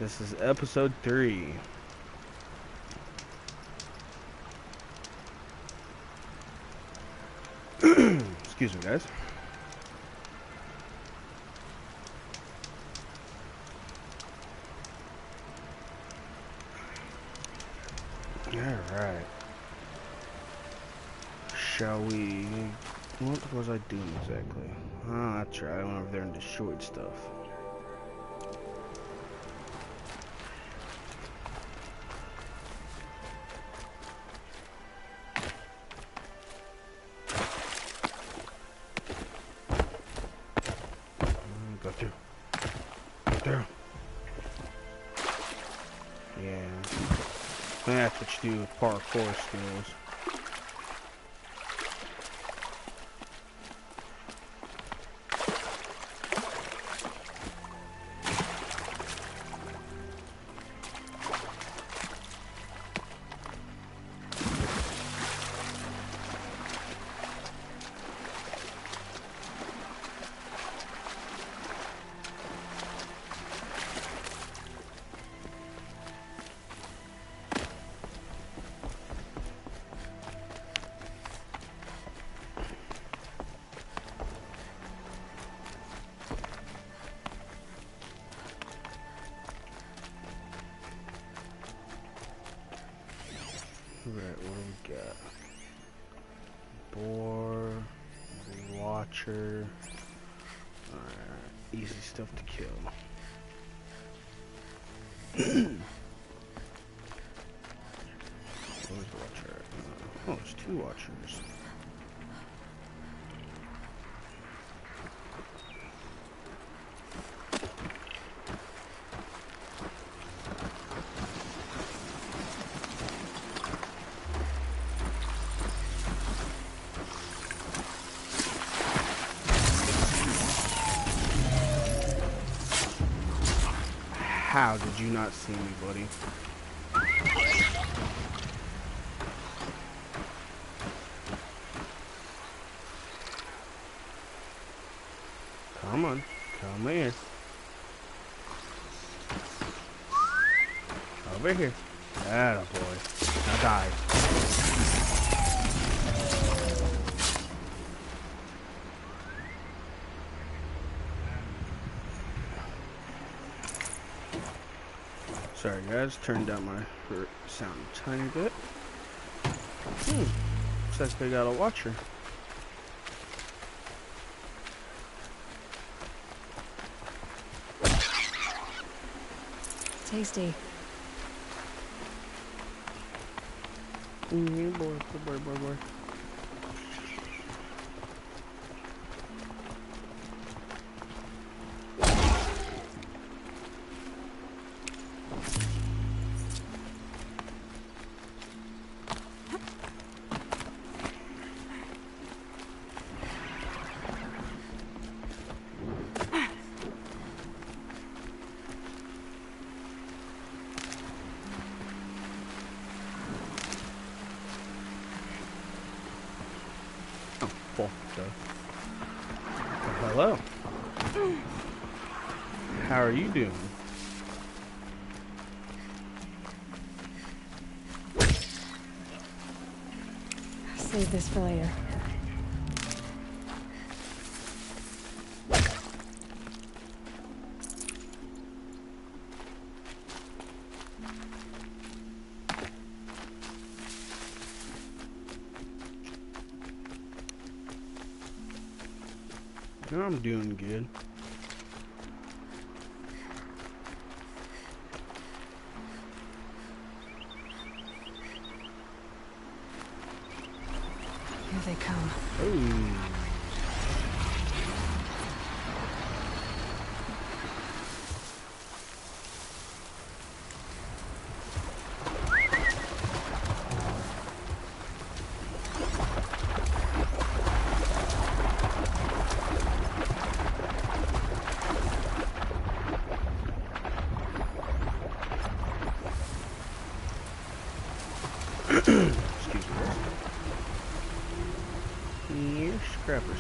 This is episode 3. Excuse me, guys. Alright. Shall we... What was I doing exactly? Ah, that's right. I went over there and destroyed stuff. Go through. Go through. Yeah. That's what you do with parkour skills. Right, what do we got? Boar, watcher. Alright, easy stuff to kill. Where's the watcher? Oh, there's 2 watchers. How did you not see me, buddy? Come on. Come here. Over here. Atta boy. Now die. Sorry guys, turned down my sound a tiny bit. Looks like they got a watcher. Tasty. Boy. Hello. How are you doing? Save this for later. I'm doing good. Here they come. Oh. Excuse me. Here, scrapper.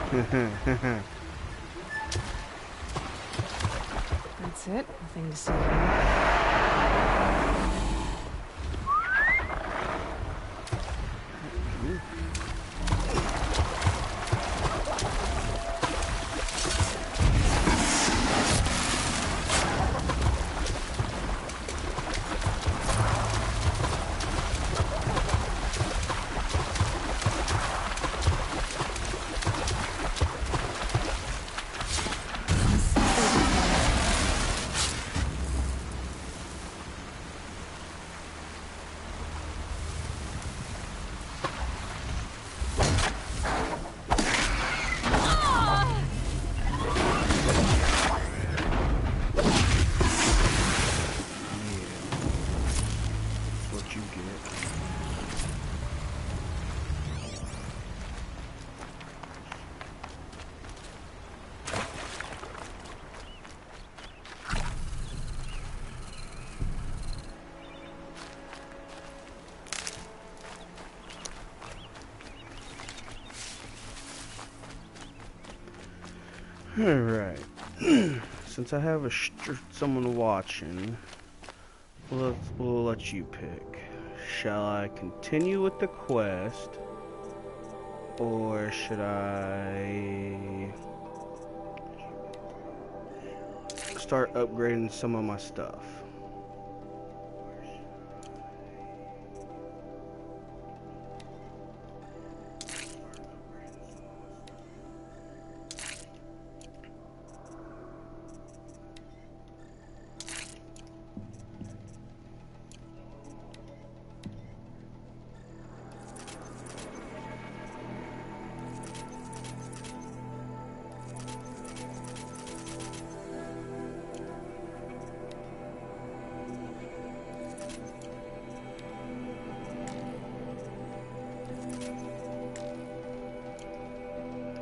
That's it. Nothing to see here. What you get. Alright. Since I have someone watching, we'll let you pick. Shall I continue with the quest, or should I start upgrading some of my stuff?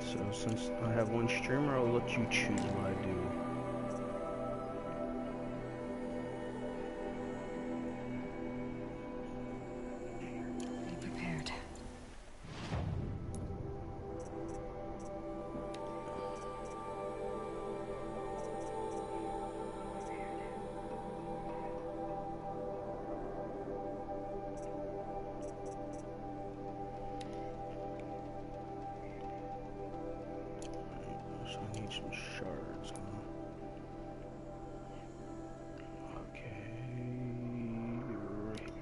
So since I have one streamer, I'll let you choose what I do. Be prepared. So I need some shards, huh? Okay, right.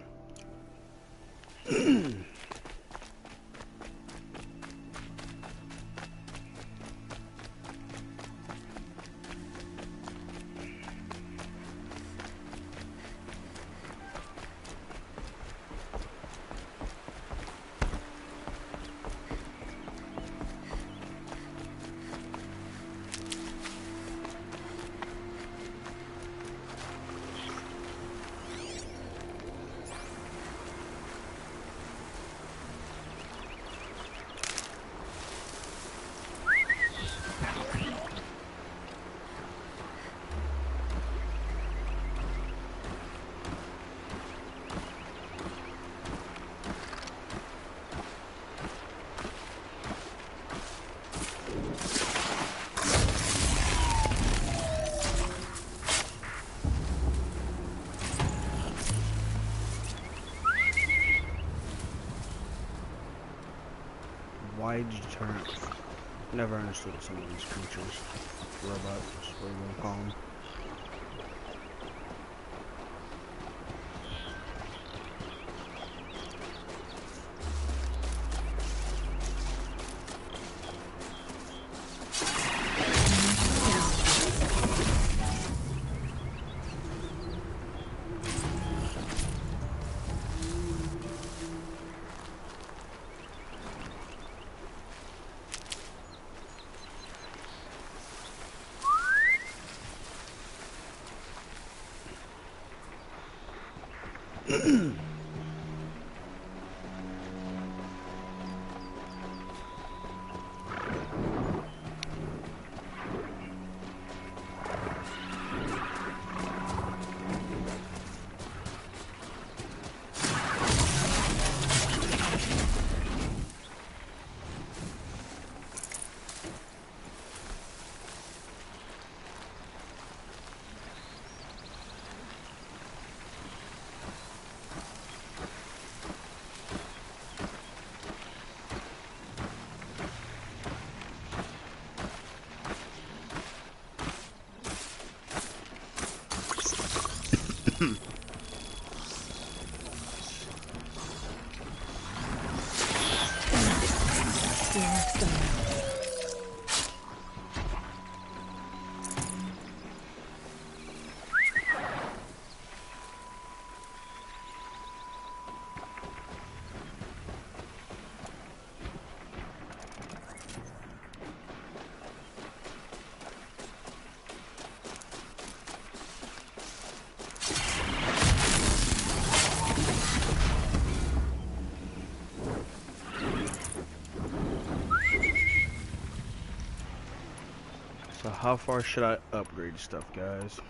Why did you turn? Never understood some of these creatures. Robots, what do you want to call them? Your work's done now. So how far should I upgrade stuff, guys?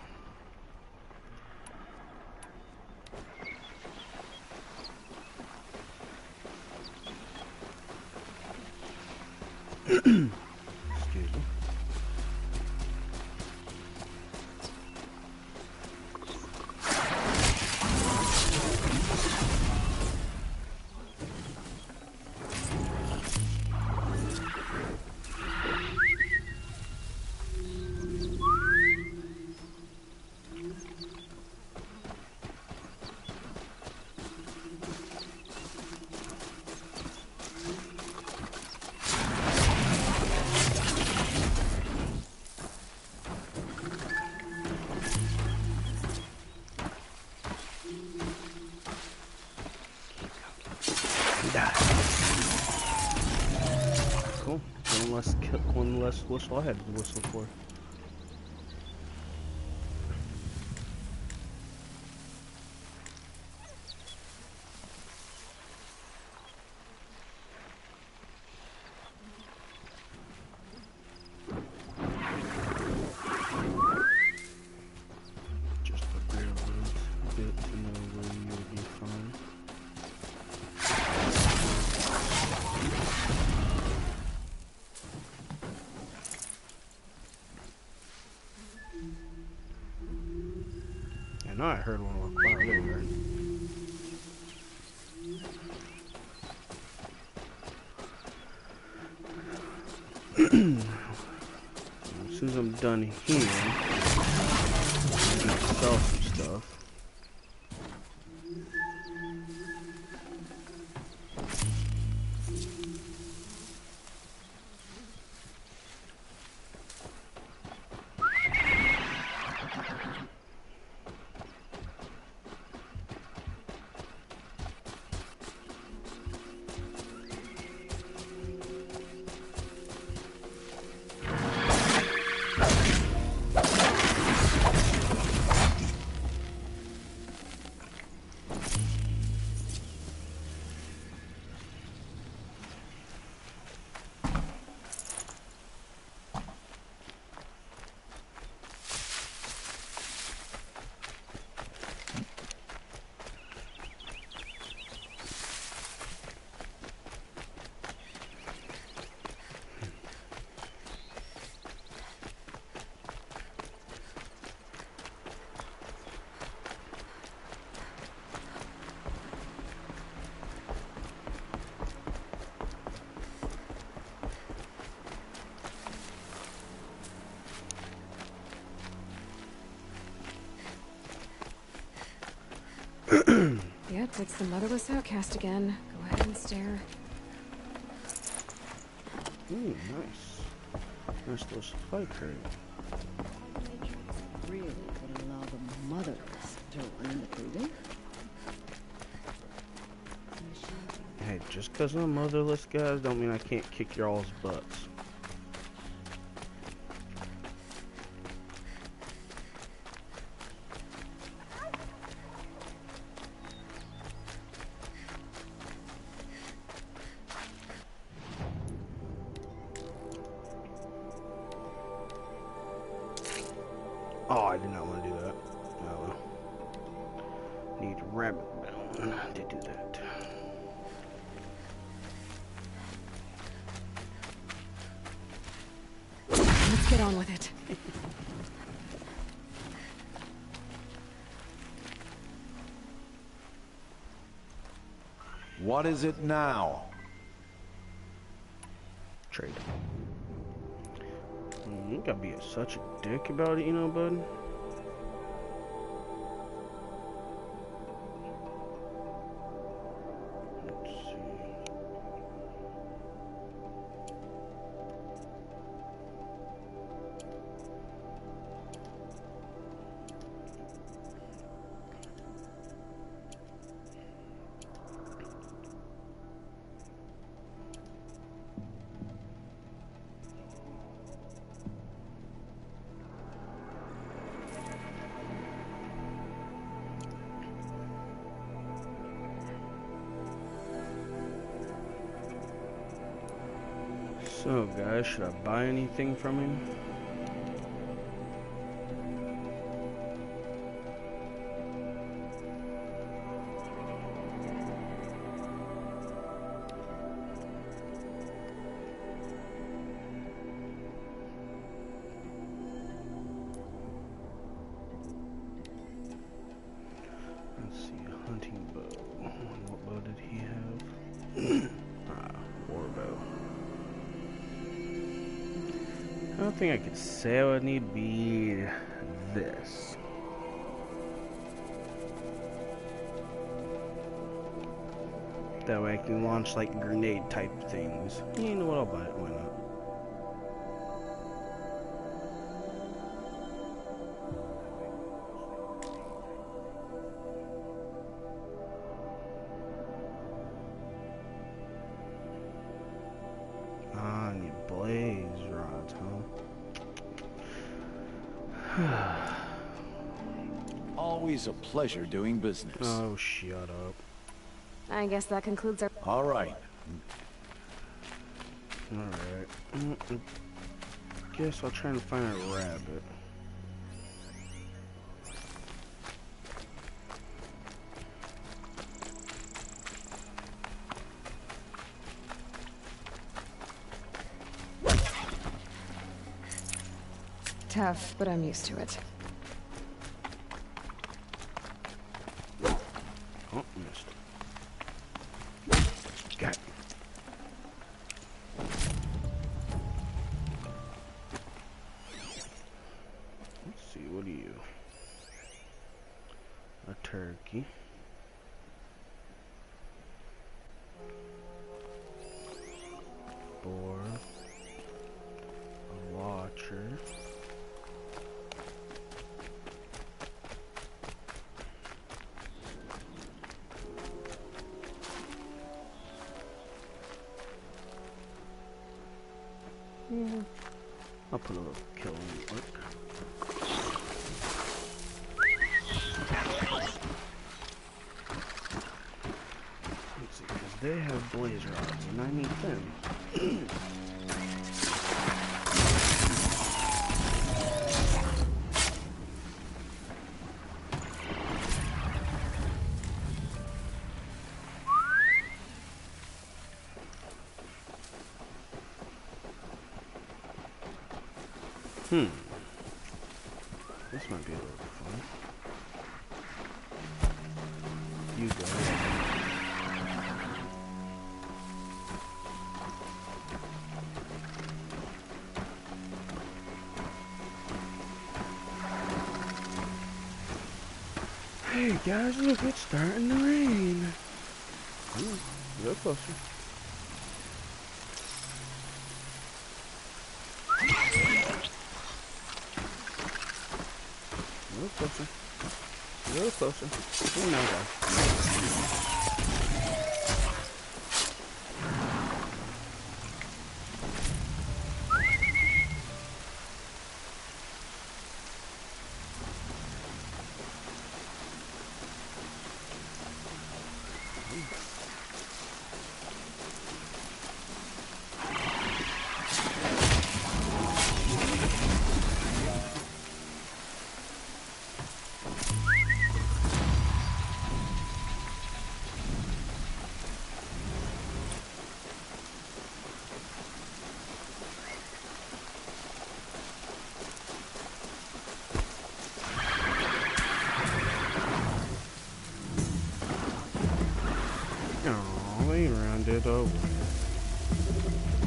Excuse me. Cool. One less whistle I had to whistle for. Just a bit to know where you'll be fine. I know I heard one walk by earlier. As soon as I'm done here, I'm gonna sell some stuff. Yep, it's the motherless outcast again. Go ahead and stare. Ooh, nice. Nice little supply crate. Really would allow the motherless to run in the building. Hey, just because I'm motherless, guys, don't mean I can't kick y'all's butts. Oh, I did not want to do that. Oh, well. Need rabbit bone to do that. Let's get on with it. What is it now? Trade. You gotta be such a dick about it, you know, bud. Let's see. So, guys, should I buy anything from him? Let's see, hunting bow. What bow did he have? War bow. I don't think I could say I would need be this. That way I can launch like grenade type things. You know what, I'll buy it, why not? Ah, I need blaze rods, huh? Always a pleasure doing business. Oh, shut up. I guess that concludes our... All right. Alright. Guess I'll try and find a rabbit. Tough, but I'm used to it. Oh, missed. Got it. Let's see, what are you? A turkey. Boar. A watcher. I'll put a little kill in work. Let's see, because they have blaze rods and I need them. This might be a little fun. You go. Hey guys, look, it's starting to rain. Ooh, go closer. A little closer. A little closer. Oh, now go. Oh, they rounded over.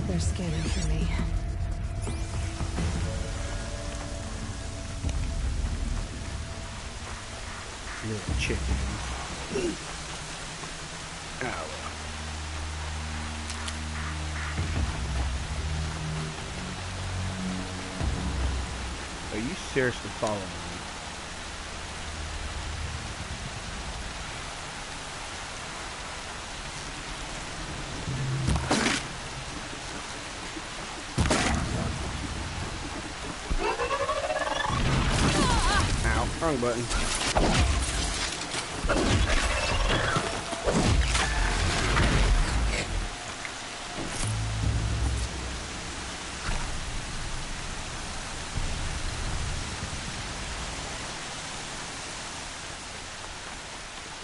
They're scanning for me. Little chicken. Ow. Are you seriously following me? Ow, wrong button.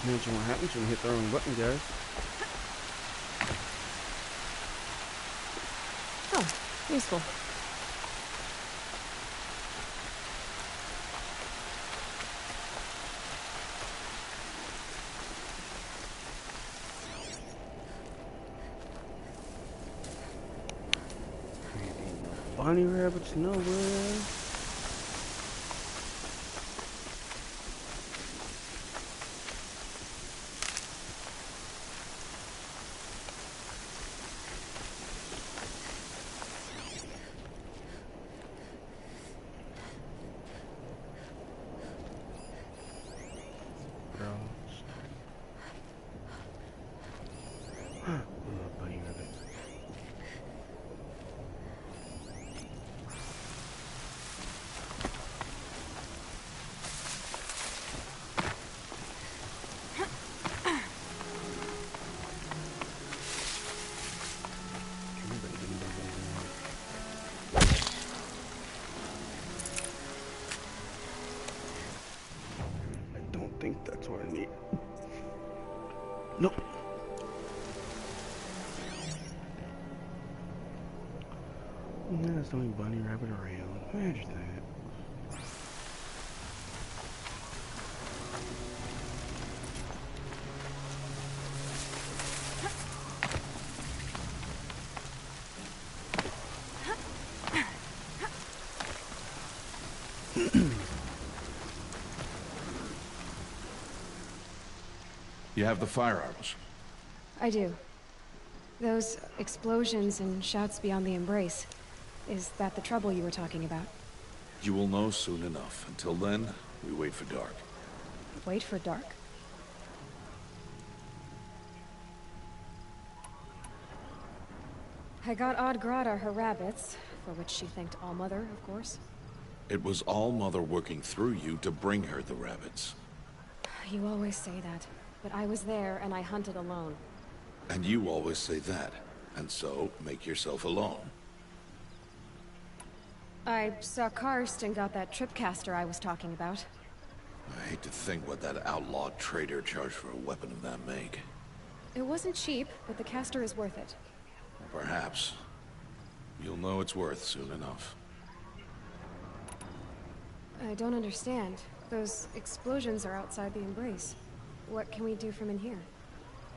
Imagine what happens when you hit the wrong button, guys. Oh, useful. Ain't no bunny rabbits nowhere. I think that's what I need. Nope. Yeah, there's the only bunny rabbit around. Imagine that. You have the firearms. I do. Those explosions and shouts beyond the embrace. Is that the trouble you were talking about? You will know soon enough. Until then, we wait for dark. Wait for dark. I got Odd Grata her rabbits, for which she thanked Allmother, of course. It was Allmother working through you to bring her the rabbits. You always say that, but I was there and I hunted alone. And you always say that, and so make yourself alone. I saw Karst and got that tripcaster I was talking about. I hate to think what that outlawed trader charged for a weapon of that make. It wasn't cheap, but the caster is worth it. Perhaps. You'll know it's worth soon enough. I don't understand. Those explosions are outside the embrace. What can we do from in here?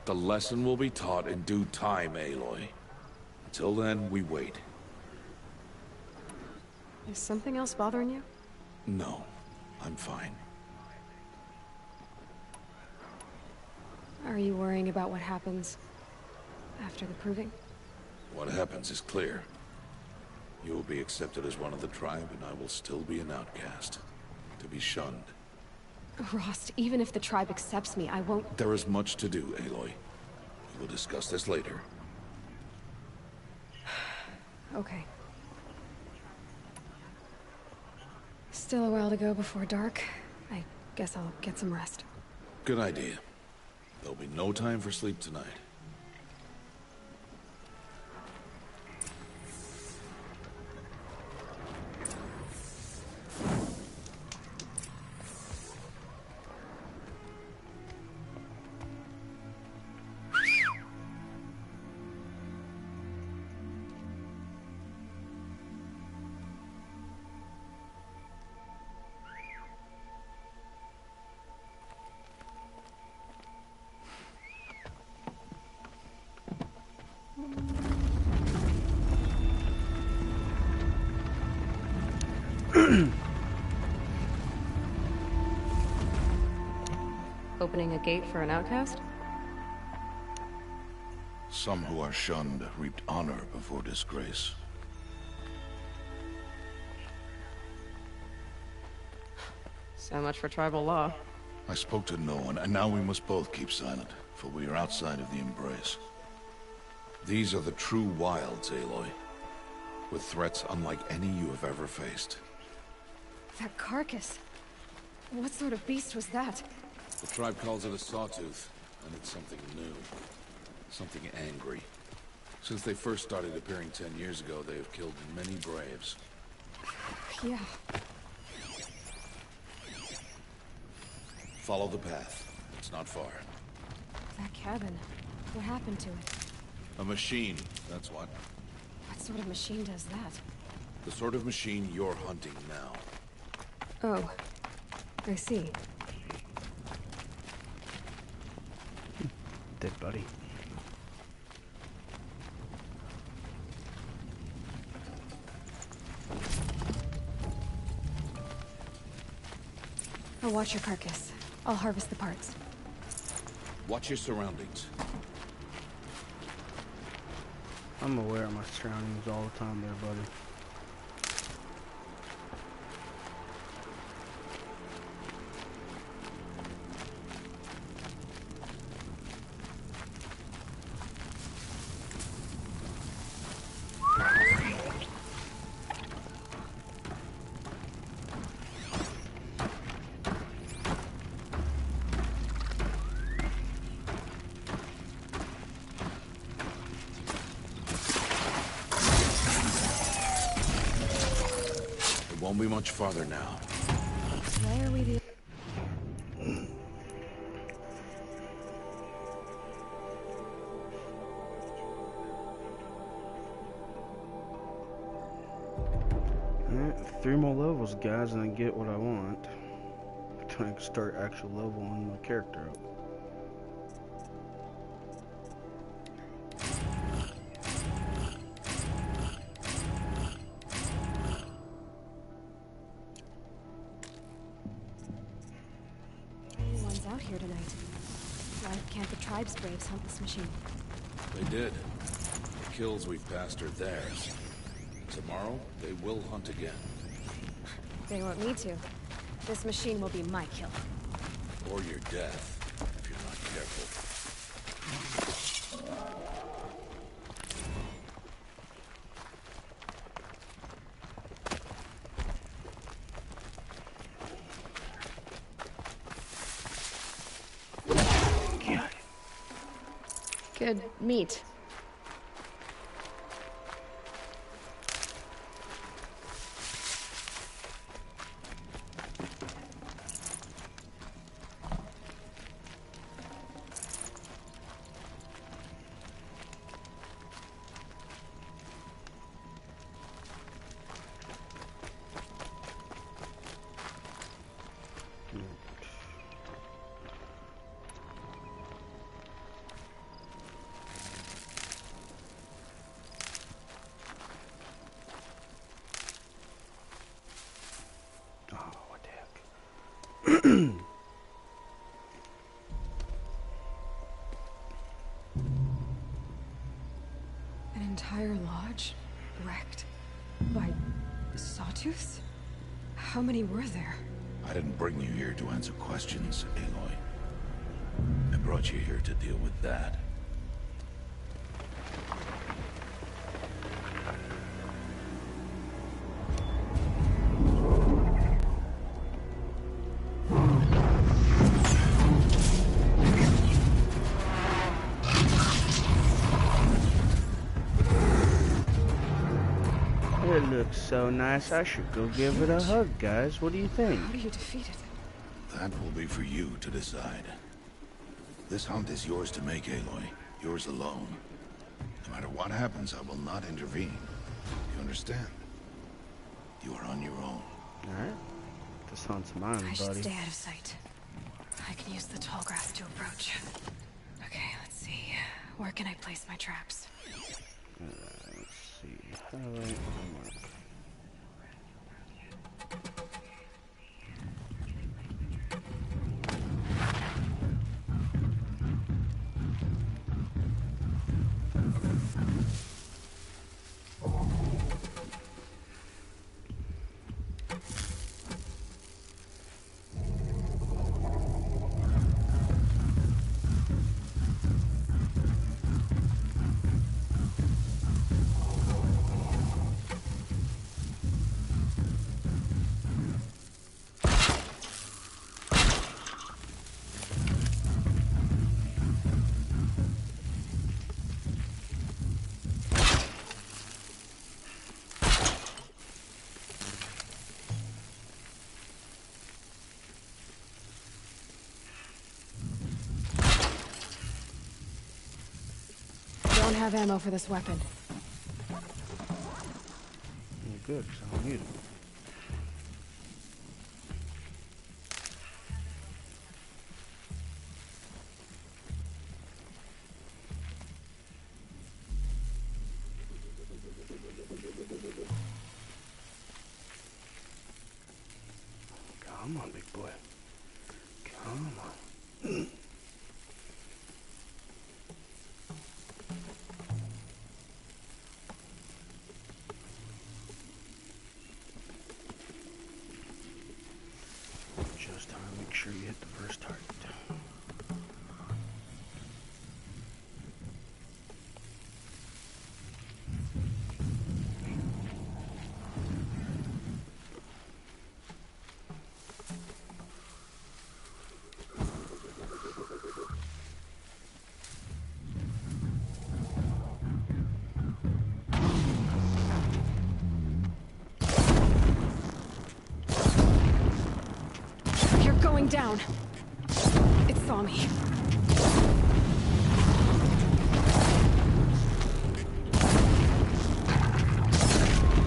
The lesson will be taught in due time, Aloy. Until then, we wait. Is something else bothering you? No, I'm fine. Are you worrying about what happens after the proving? What happens is clear. You will be accepted as one of the tribe, and I will still be an outcast. To be shunned. Rost, even if the tribe accepts me, I won't... There is much to do, Aloy. We will discuss this later. Okay. Still a while to go before dark. I guess I'll get some rest. Good idea. There'll be no time for sleep tonight. Opening a gate for an outcast? Some who are shunned reaped honor before disgrace. So much for tribal law. I spoke to no one, and now we must both keep silent, for we are outside of the embrace. These are the true wilds, Aloy, with threats unlike any you have ever faced. That carcass. What sort of beast was that? The tribe calls it a sawtooth, and it's something new. Something angry. Since they first started appearing 10 years ago, they have killed many braves. Yeah. Follow the path. It's not far. That cabin. What happened to it? A machine, that's what. What sort of machine does that? The sort of machine you're hunting now. Oh. I see. Dead buddy. I'll watch your carcass. I'll harvest the parts. Watch your surroundings. I'm aware of my surroundings all the time there, buddy. Won't be much farther now. Why are we the... Alright, 3 more levels, guys, and I get what I want. I can start actually leveling my character up. No one's out here tonight. Why can't the tribe's braves hunt this machine? They did. The kills we've passed are theirs. Tomorrow, they will hunt again. They won't need to. This machine will be my kill. Or your death, if you're not careful. Good meat. An entire lodge wrecked by sawtooths? How many were there? I didn't bring you here to answer questions, Aloy. I brought you here to deal with that. It looks so nice, I should go give it a hug, guys. What do you think? How do you defeat it? That will be for you to decide. This hunt is yours to make, Aloy. Yours alone. No matter what happens, I will not intervene. You understand? You are on your own. Alright. This hunt's mine, I should buddy. stay out of sight. I can use the tall grass to approach. Okay, let's see. Where can I place my traps? Let's see. Highlight and mark. have ammo for this weapon. Yeah, good, 'cause I don't need it. Come on, big boy. Come on. Just time to make sure you hit the first target. You're going down. It saw me.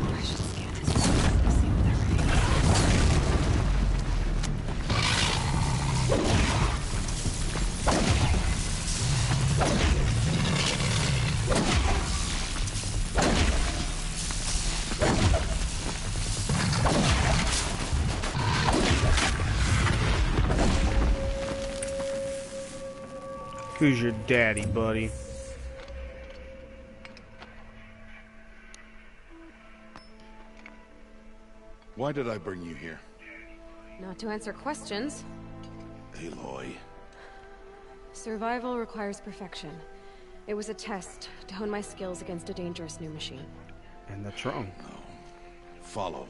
I should scan his face, see what they're reading. Who's your daddy, buddy? Why did I bring you here? Not to answer questions. Aloy. Survival requires perfection. It was a test to hone my skills against a dangerous new machine. And that's wrong. No. Follow.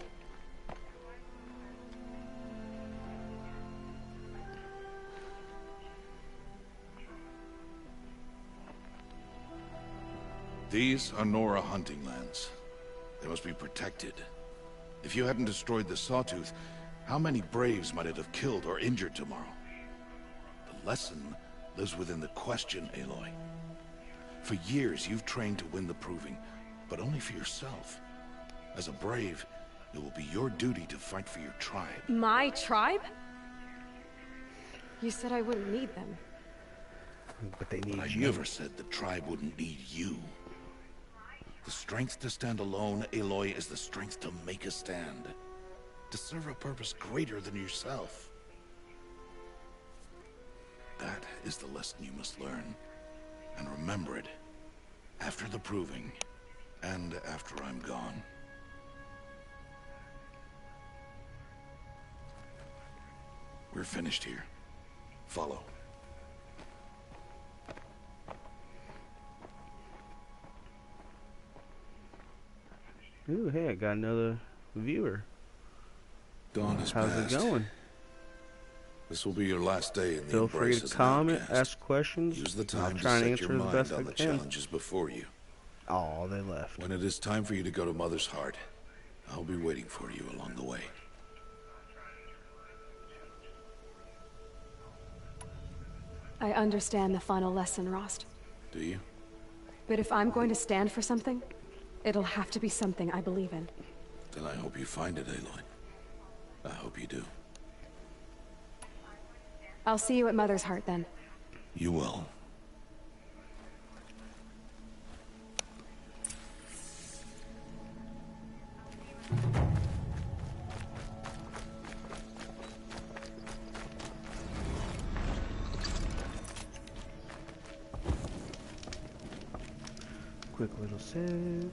These are Nora hunting lands. They must be protected. If you hadn't destroyed the Sawtooth, how many Braves might it have killed or injured tomorrow? The lesson lives within the question, Aloy. For years, you've trained to win the Proving, but only for yourself. As a Brave, it will be your duty to fight for your tribe. My tribe? You said I wouldn't need them. But they need I you. never said the tribe wouldn't need you. The strength to stand alone, Aloy, is the strength to make a stand. To serve a purpose greater than yourself. That is the lesson you must learn. And remember it. After the Proving. And after I'm gone. We're finished here. Follow. Ooh, hey, I got another viewer. Dawn is How's past. it going? This will be your last day in the Feel free Embrace to as an comment, outcast. ask questions. Use the I'll time to try and set answer your as mind best on I the can. challenges before you. Oh, they left. When it is time for you to go to Mother's Heart, I'll be waiting for you along the way. I understand the final lesson, Rost. Do you? But if I'm going to stand for something, it'll have to be something I believe in. Then I hope you find it, Aloy. I hope you do. I'll see you at Mother's Heart then. You will. Quick little save.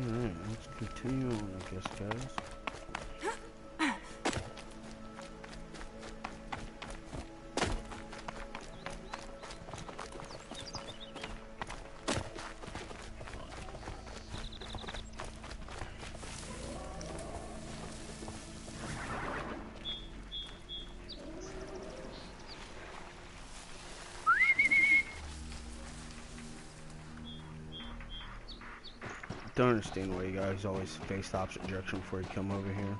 Alright, let's continue on, I guess, guys. Don't understand why you guys always face the opposite direction before you come over here.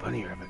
Bunny rabbit.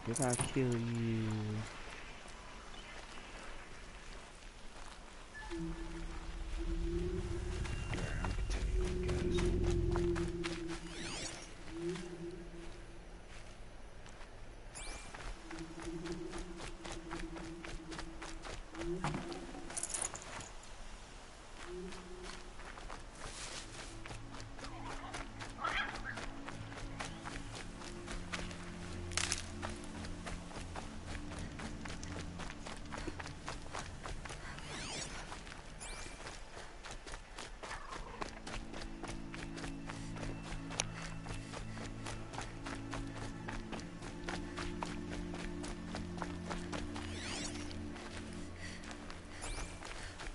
Did I kill you?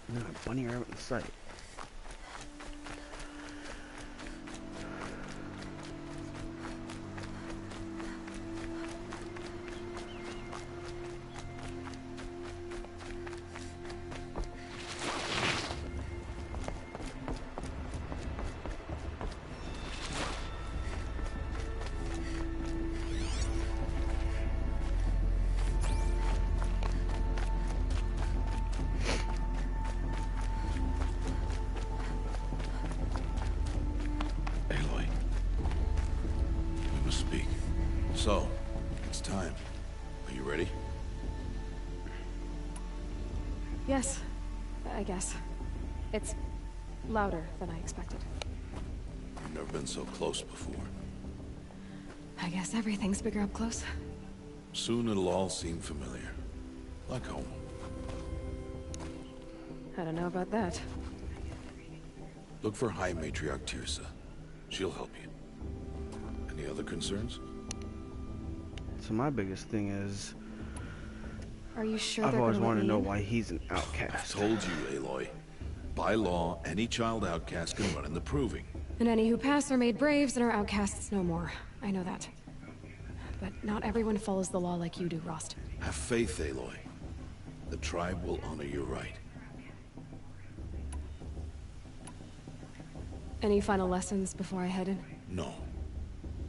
No, bunny rabbit in sight. So, it's time. Are you ready? Yes, I guess. It's louder than I expected. I've never been so close before. I guess everything's bigger up close. Soon it'll all seem familiar. Like home. I don't know about that. Look for High Matriarch Tirsa. She'll help you. Any other concerns? So my biggest thing is, Are you sure I've they're always gonna let wanted to me know in? why he's an I outcast. told you, Aloy. By law, any child outcast can run in the Proving. And any who pass are made braves and are outcasts no more. I know that. But not everyone follows the law like you do, Rost. Have faith, Aloy. The tribe will honor your right. Any final lessons before I head in? No.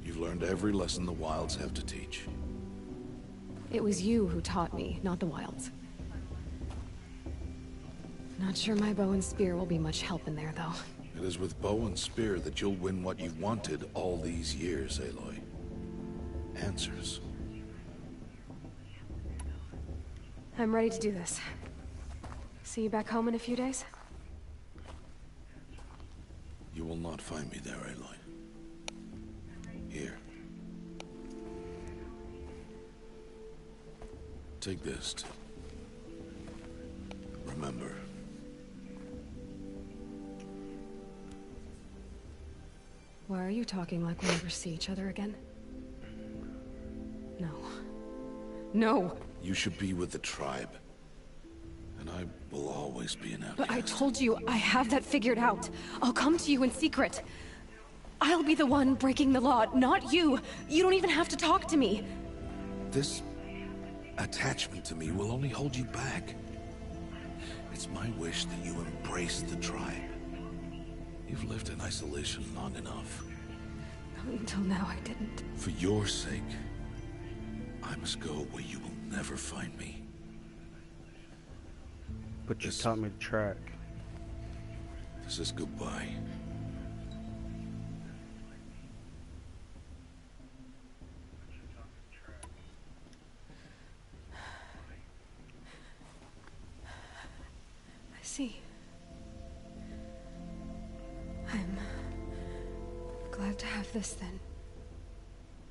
You've learned every lesson the Wilds have to teach. It was you who taught me, not the Wilds. Not sure my bow and spear will be much help in there, though. It is with bow and spear that you'll win what you've wanted all these years, Aloy. Answers. I'm ready to do this. See you back home in a few days? will not find me there, Aloy. Here. Take this. Remember. Why are you talking like we'll never see each other again? No. No! You should be with the tribe. And I will always be an outcast. But I told you, I have that figured out. I'll come to you in secret. I'll be the one breaking the law, not you. You don't even have to talk to me. This attachment to me will only hold you back. It's my wish that you embrace the tribe. You've lived in isolation long enough. Until now, I didn't. For your sake, I must go where you will never find me. But you taught me to track. This is goodbye. I see. I'm glad to have this then.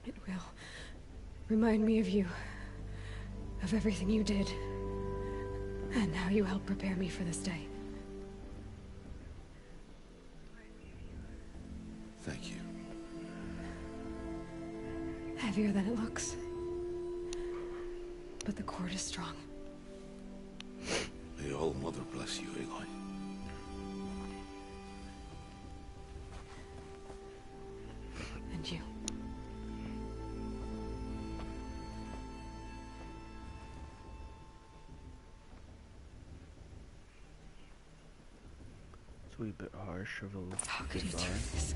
It will remind me of you, of everything you did, and how you helped prepare me for this day. Thank you. Heavier than it looks. But the cord is strong. May All Mother bless you, Aloy. And you. Sweet bit harsh of a How could you do goodbye. this?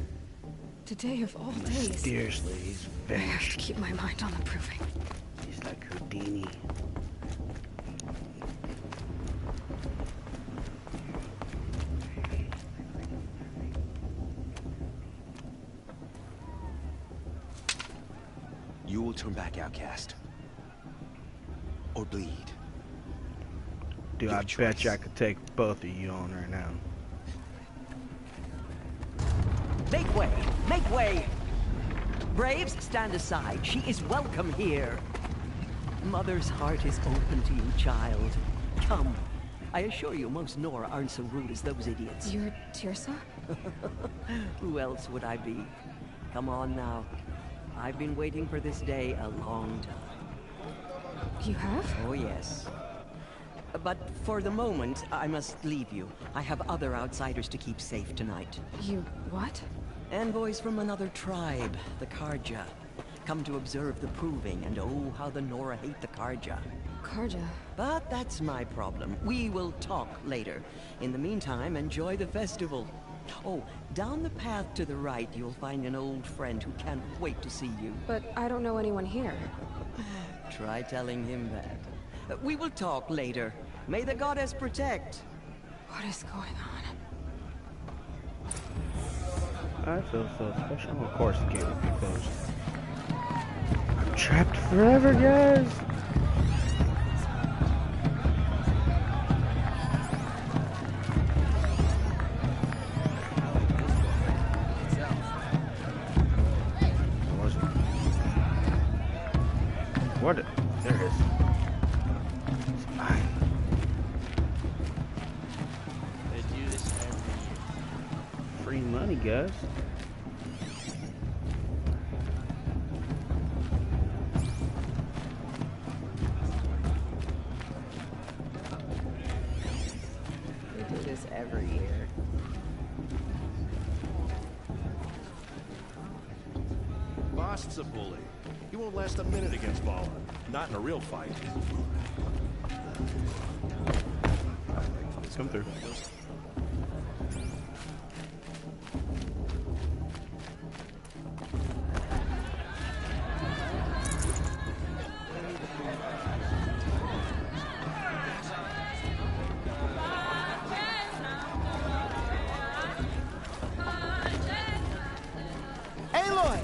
Today of all days. Mysteriously, he's I have to vanished. keep my mind on the proving. He's like Houdini. You will turn back, outcast. Or bleed. Dude, Your I choice. bet you I could take both of you on right now. Make way! Make way! Braves, stand aside. She is welcome here. Mother's heart is open to you, child. Come. I assure you, most Nora aren't so rude as those idiots. You're Teersa? Who else would I be? Come on now. I've been waiting for this day a long time. You have? Oh, yes. But for the moment, I must leave you. I have other outsiders to keep safe tonight. You what? Envoys from another tribe, the Karja. Come to observe the proving, and oh, how the Nora hate the Karja. Karja. But that's my problem. We will talk later. In the meantime, enjoy the festival. Oh, down the path to the right, you'll find an old friend who can't wait to see you. But I don't know anyone here. Try telling him that. We will talk later. May the goddess protect. What is going on? I feel so special. Of course the game will be closed. I'm trapped forever, guys! Where was it? What? There it is. It's fine. They do this every year. Free money, guys. They do this every year. Bost's a bully. He won't last a minute against Bala. Not in a real fight. Come through. Aloy!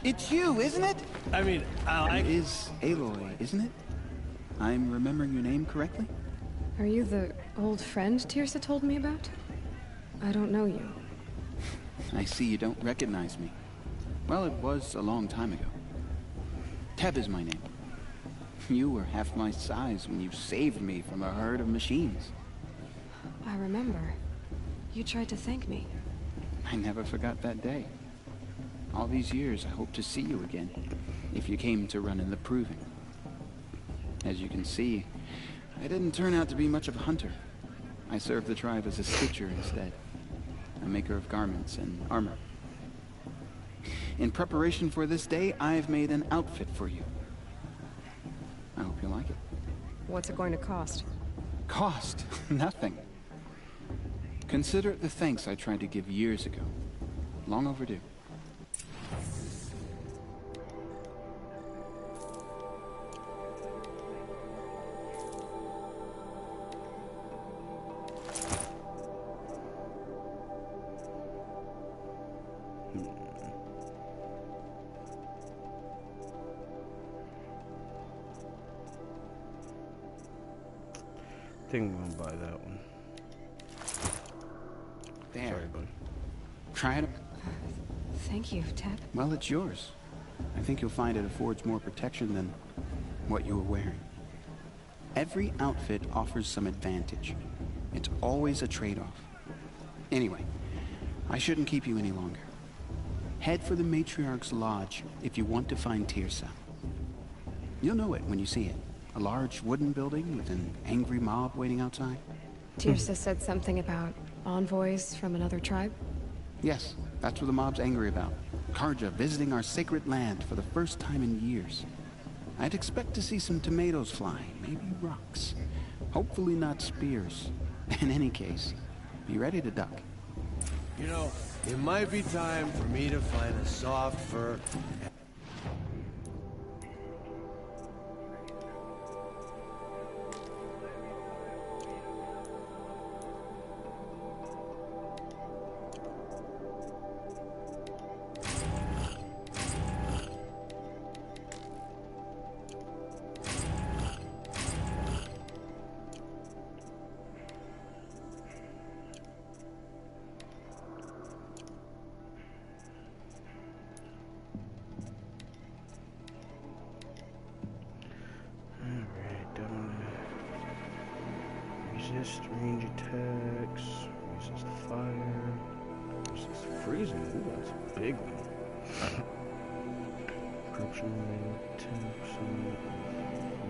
It's you, isn't it? I mean, It is Aloy, isn't it? I'm remembering your name correctly? Are you the old friend Teersa told me about? I don't know you. I see you don't recognize me. Well, it was a long time ago. Teb is my name. You were half my size when you saved me from a herd of machines. I remember. You tried to thank me. I never forgot that day. All these years, I hope to see you again, if you came to run in the Proving. As you can see, I didn't turn out to be much of a hunter. I served the tribe as a stitcher instead, a maker of garments and armor. In preparation for this day, I've made an outfit for you. I hope you like it. What's it going to cost? Cost? Nothing. Consider it the thanks I tried to give years ago. Long overdue. I think I'm gonna buy that one. There. Sorry, buddy. Try it. Thank you, Teb. Well, it's yours. I think you'll find it affords more protection than what you were wearing. Every outfit offers some advantage. It's always a trade-off. Anyway, I shouldn't keep you any longer. Head for the Matriarch's Lodge if you want to find Teersa. You'll know it when you see it. A large wooden building with an angry mob waiting outside. Teersa said something about envoys from another tribe? Yes, that's what the mob's angry about. Carja visiting our sacred land for the first time in years. I'd expect to see some tomatoes flying, maybe rocks. Hopefully not spears. In any case, be ready to duck. You know, it might be time for me to find a soft fur. Resist range attacks, resist fire, resist freezing. Ooh, that's a big one. Corruption rate, 10%.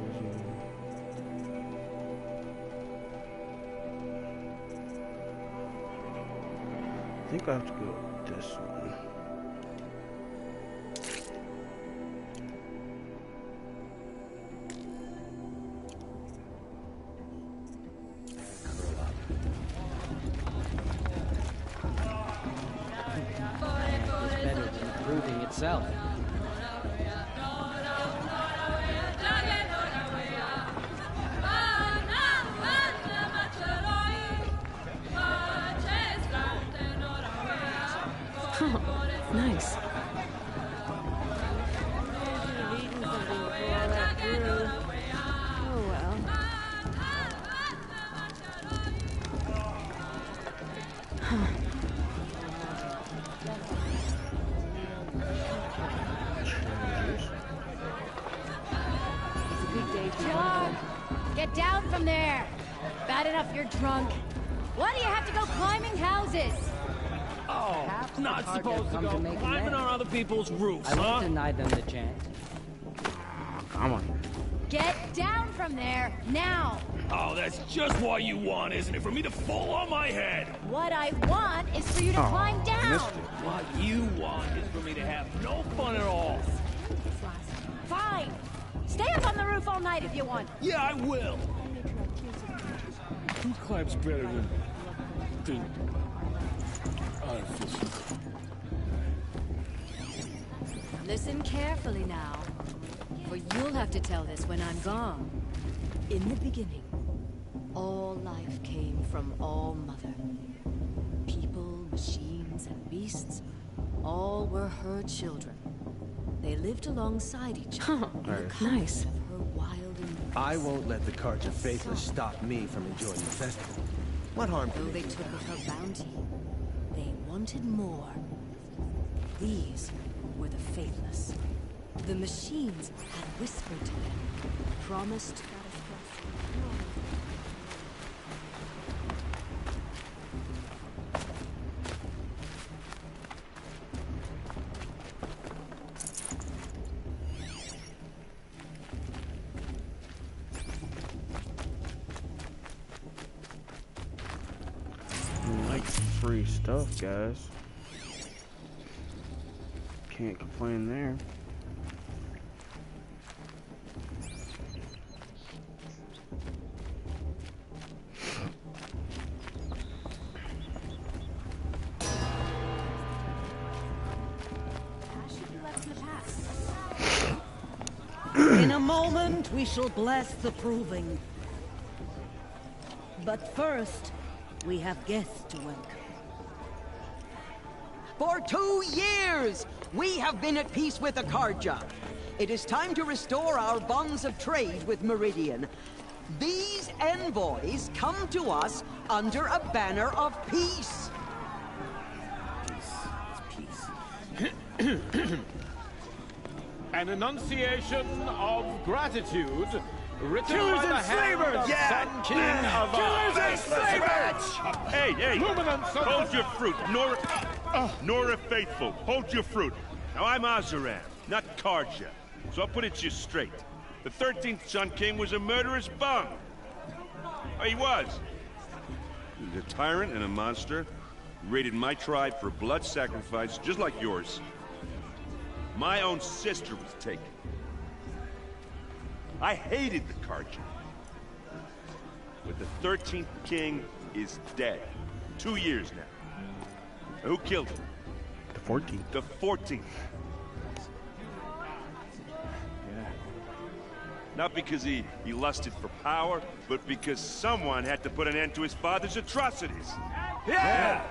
Freezing. I think I have to go with this one. Itself. Oh, nice. Oh well. Huh. John, get down from there. Bad enough you're drunk. Why do you have to go climbing houses? Oh, not supposed to go climbing on other people's roofs, I won't deny them the chance. Come on. Get down from there, now. Oh, that's just what you want, isn't it? For me to fall on my head. What I want is for you to climb down. What you want is for me to have no fun at all. Fine. Stay up on the roof all night if you want. Yeah, I will. Who climbs better than artificial? Listen carefully now, for you'll have to tell this when I'm gone. In the beginning, all life came from All Mother. People, machines, and beasts, all were her children. They lived alongside each other. Nice. Her wild and I won't let the Carja Faithless stop me from enjoying the festival. What harm though can they they do? took of her bounty, They wanted more. These were the faithless. The machines had whispered to them, promised that free stuff, guys. Can't complain there. In a moment, we shall bless the proving. But first, we have guests to welcome. For 2 years, we have been at peace with Akarja. It is time to restore our bonds of trade with Meridian. These envoys come to us under a banner of peace. An enunciation of gratitude written Killers by the and hand slavers! of Yeah! Sun King of Killers and slavers! Hey, hey! Luminance of Hold your fruit, Nora Faithful. Hold your fruit. Now I'm Azaran, not Karja, so I'll put it to you straight. The 13th Sun King was a murderous bum. Oh, he was. He was a tyrant and a monster. He raided my tribe for blood sacrifice, just like yours. My own sister was taken. I hated the Karja. But the 13th king is dead. 2 years now. Who killed him? The 14th. The 14th. Yeah. Not because he lusted for power, but because someone had to put an end to his father's atrocities. Yeah!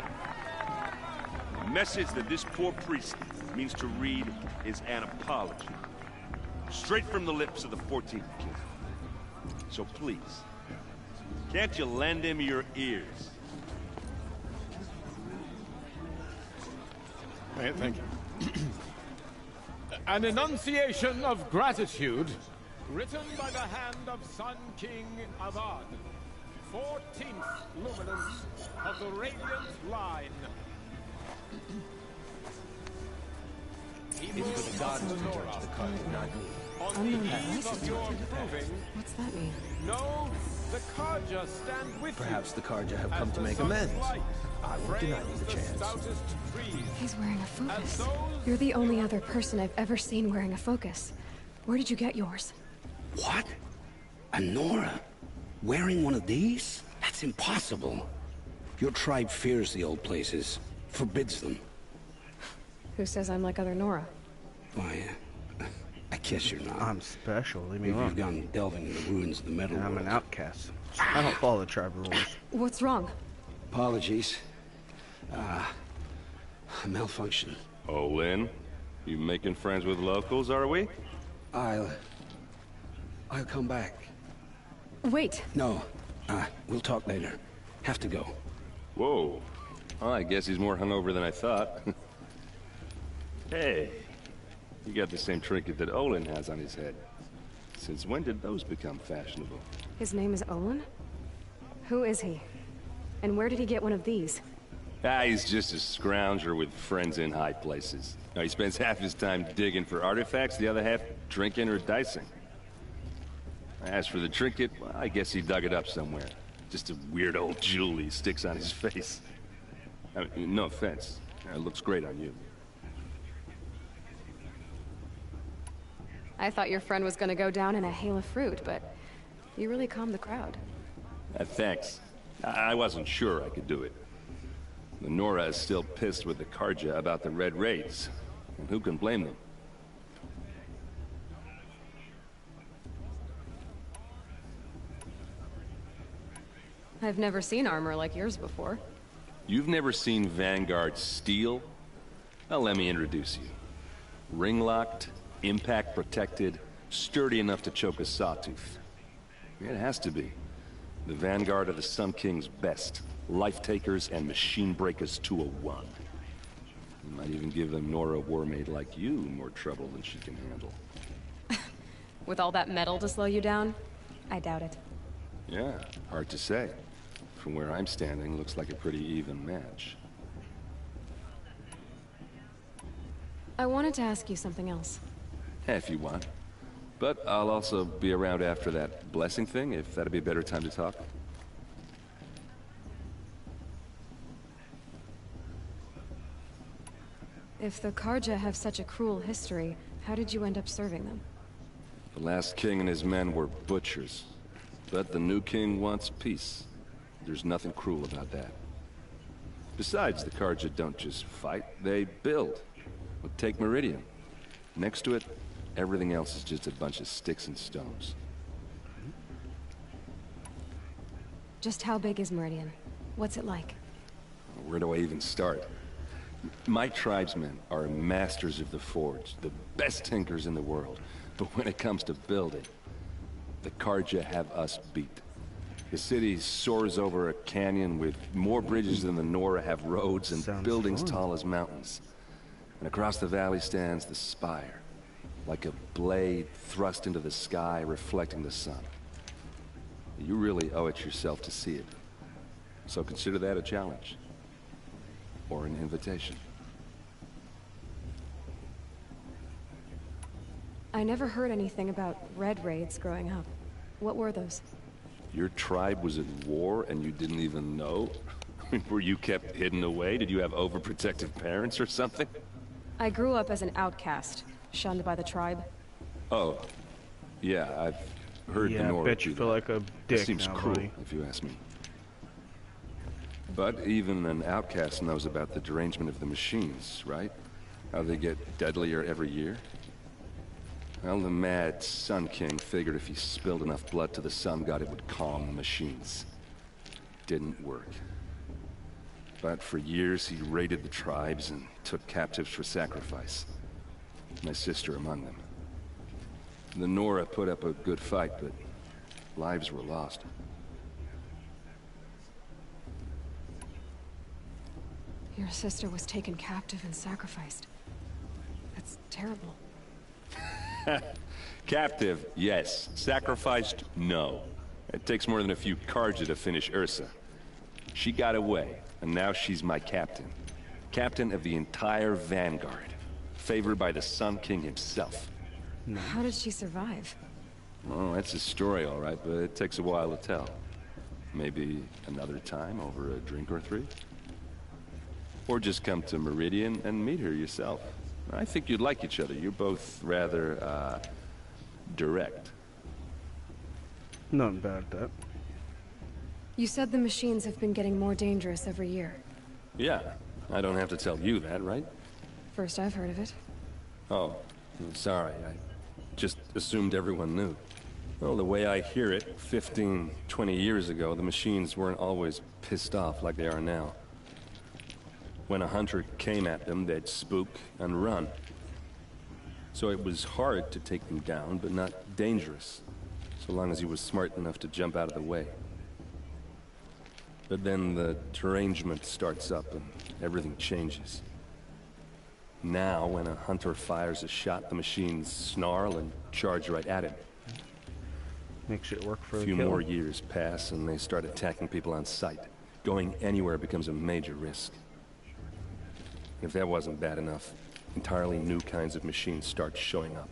The message that this poor priest means to read is an apology. Straight from the lips of the 14th king. So please, can't you lend him your ears? Thank you. An enunciation of gratitude written by the hand of Sun King Avad, 14th luminance of the Radiant Line. It was the gods who judged the Karja, not me. On the eve of your proving, What's that mean? no, the Karja stand with Perhaps you. the Karja have come As to the make sun's amends. light I won't deny you the frames chance. stoutest trees. He's wearing a focus. As those You're the only other person I've ever seen wearing a focus. Where did you get yours? What? A Nora? Wearing one of these? That's impossible. Your tribe fears the old places, forbids them. Who says I'm like other Nora? Why, I guess you're not. I'm special. Leave me Maybe alone. you've gone delving in the ruins of the metal I'm world. an outcast. I don't follow the tribe rules. What's wrong? Apologies. A malfunction. Oh, Lynn? You making friends with locals, are we? I'll come back. Wait. No, we'll talk later. Have to go. Whoa. Well, I guess he's more hungover than I thought. Hey, you got the same trinket that Olin has on his head. Since when did those become fashionable? His name is Olin? Who is he? And where did he get one of these? He's just a scrounger with friends in high places. Now, he spends half his time digging for artifacts, the other half drinking or dicing. As for the trinket, well, I guess he dug it up somewhere. Just a weird old jewel he sticks on his face. I mean, no offense. It looks great on you. I thought your friend was gonna go down in a hail of fruit, but you really calmed the crowd. Thanks. I wasn't sure I could do it. The Nora is still pissed with the Karja about the Red Raids. And who can blame them? I've never seen armor like yours before. You've never seen Vanguard steel? Well, let me introduce you. Ring-locked, impact-protected, sturdy enough to choke a sawtooth. It has to be. The vanguard of the Sun King's best. Life-takers and machine breakers to a one. You might even give a Nora Warmaid like you more trouble than she can handle. With all that metal to slow you down? I doubt it. Yeah, hard to say. From where I'm standing, looks like a pretty even match. I wanted to ask you something else. If you want. But I'll also be around after that blessing thing, if that'd be a better time to talk. If the Carja have such a cruel history, how did you end up serving them? The last king and his men were butchers. But the new king wants peace. There's nothing cruel about that. Besides, the Carja don't just fight, they build. Well, take Meridian. Next to it, everything else is just a bunch of sticks and stones. Just how big is Meridian? What's it like? Where do I even start? My tribesmen are masters of the forge, the best tinkers in the world. But when it comes to building, the Carja have us beat. The city soars over a canyon with more bridges than the Nora have roads and buildings tall as mountains. And across the valley stands the spire, like a blade thrust into the sky reflecting the sun. You really owe it yourself to see it. So consider that a challenge. Or an invitation. I never heard anything about Red Raids growing up. What were those? Your tribe was at war and you didn't even know? Were you kept hidden away? Did you have overprotective parents or something? I grew up as an outcast, shunned by the tribe. Oh. Yeah, I've heard the Nora. I bet you feel like a dick It seems now, cruel, buddy. if you ask me. But even an outcast knows about the derangement of the machines, right? How they get deadlier every year? Well, the mad Sun King figured if he spilled enough blood to the Sun God, it would calm the machines. Didn't work. But for years, he raided the tribes and took captives for sacrifice. My sister among them. The Nora put up a good fight, but lives were lost. Your sister was taken captive and sacrificed. That's terrible. Captive, yes. Sacrificed, no. It takes more than a few Carja to finish Ursa. She got away, and now she's my captain. Captain of the entire Vanguard. Favored by the Sun King himself. How did she survive? Oh, that's a story, all right, but it takes a while to tell. Maybe another time over a drink or three? Or just come to Meridian and meet her yourself. I think you'd like each other. You're both rather, direct. Nothing bad at that. You said the machines have been getting more dangerous every year. Yeah, I don't have to tell you that, right? First I've heard of it. Oh, I'm sorry. I just assumed everyone knew. Well, the way I hear it, 15, 20 years ago, the machines weren't always pissed off like they are now. When a hunter came at them, they'd spook and run. So it was hard to take them down, but not dangerous, so long as he was smart enough to jump out of the way. But then the derangement starts up and everything changes. Now, when a hunter fires a shot, the machines snarl and charge right at him. Makes it work for a a few kill. more years pass and they start attacking people on sight. Going anywhere becomes a major risk. If that wasn't bad enough, entirely new kinds of machines start showing up.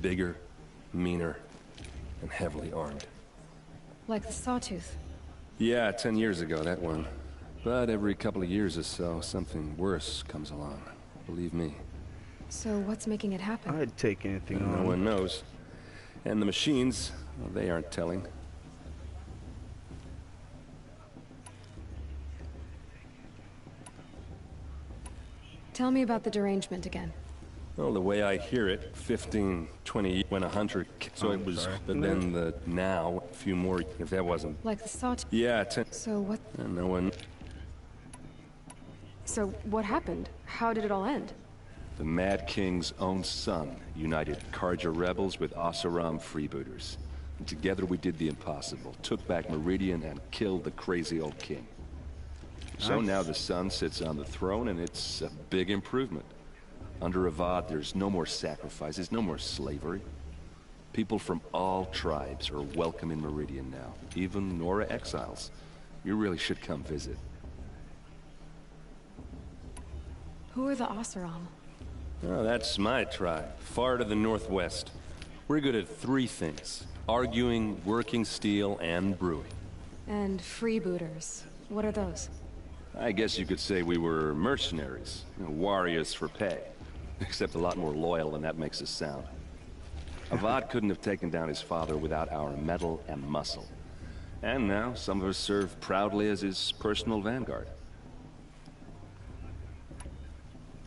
Bigger, meaner, and heavily armed. Like the Sawtooth. Yeah, 10 years ago, that one. But every couple of years or so, something worse comes along. Believe me. So what's making it happen? I'd take anything on. No one knows. And the machines, well, they aren't telling. Tell me about the derangement again. Well, the way I hear it, 15, 20, when a hunter... So it was... sorry. But then the... Now, a few more... If that wasn't... Like the Sawtooth? Yeah, 10... So what... No one... So what happened? How did it all end? The Mad King's own son united Carja rebels with Oseram freebooters. And together we did the impossible, took back Meridian and killed the crazy old king. So now the son sits on the throne, and it's a big improvement. Under Avad, there's no more sacrifices, no more slavery. People from all tribes are welcome in Meridian now, even Nora exiles. You really should come visit. Who are the Oseram? Oh, that's my tribe, far to the northwest. We're good at 3 things: arguing, working steel, and brewing. And freebooters. What are those? I guess you could say we were mercenaries, warriors for pay. Except a lot more loyal than that makes us sound. Avad couldn't have taken down his father without our metal and muscle. And now, some of us serve proudly as his personal vanguard.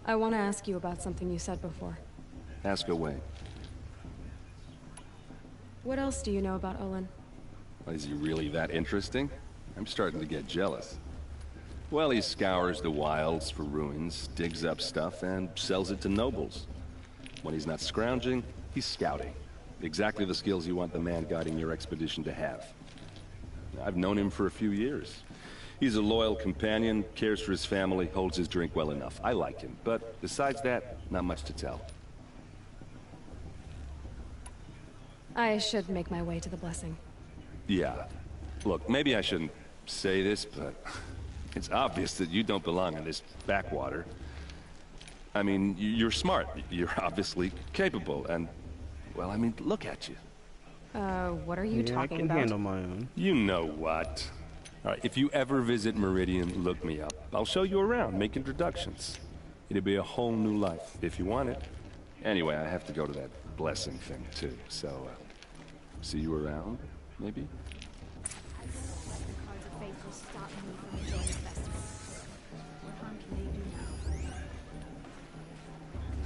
I want to ask you about something you said before. Ask away. What else do you know about Olin? Is he really that interesting? I'm starting to get jealous. Well, he scours the wilds for ruins, digs up stuff, and sells it to nobles. When he's not scrounging, he's scouting. Exactly the skills you want the man guiding your expedition to have. I've known him for a few years. He's a loyal companion, cares for his family, holds his drink well enough. I like him, but besides that, not much to tell. I should make my way to the blessing. Yeah. Look, maybe I shouldn't say this, but it's obvious that you don't belong in this backwater. I mean, you're smart. You're obviously capable, and, well, I mean, look at you. What are you talking about? I can handle my own. You know what? All right, if you ever visit Meridian, look me up. I'll show you around, make introductions. It'll be a whole new life, if you want it. Anyway, I have to go to that blessing thing, too, so, see you around, maybe?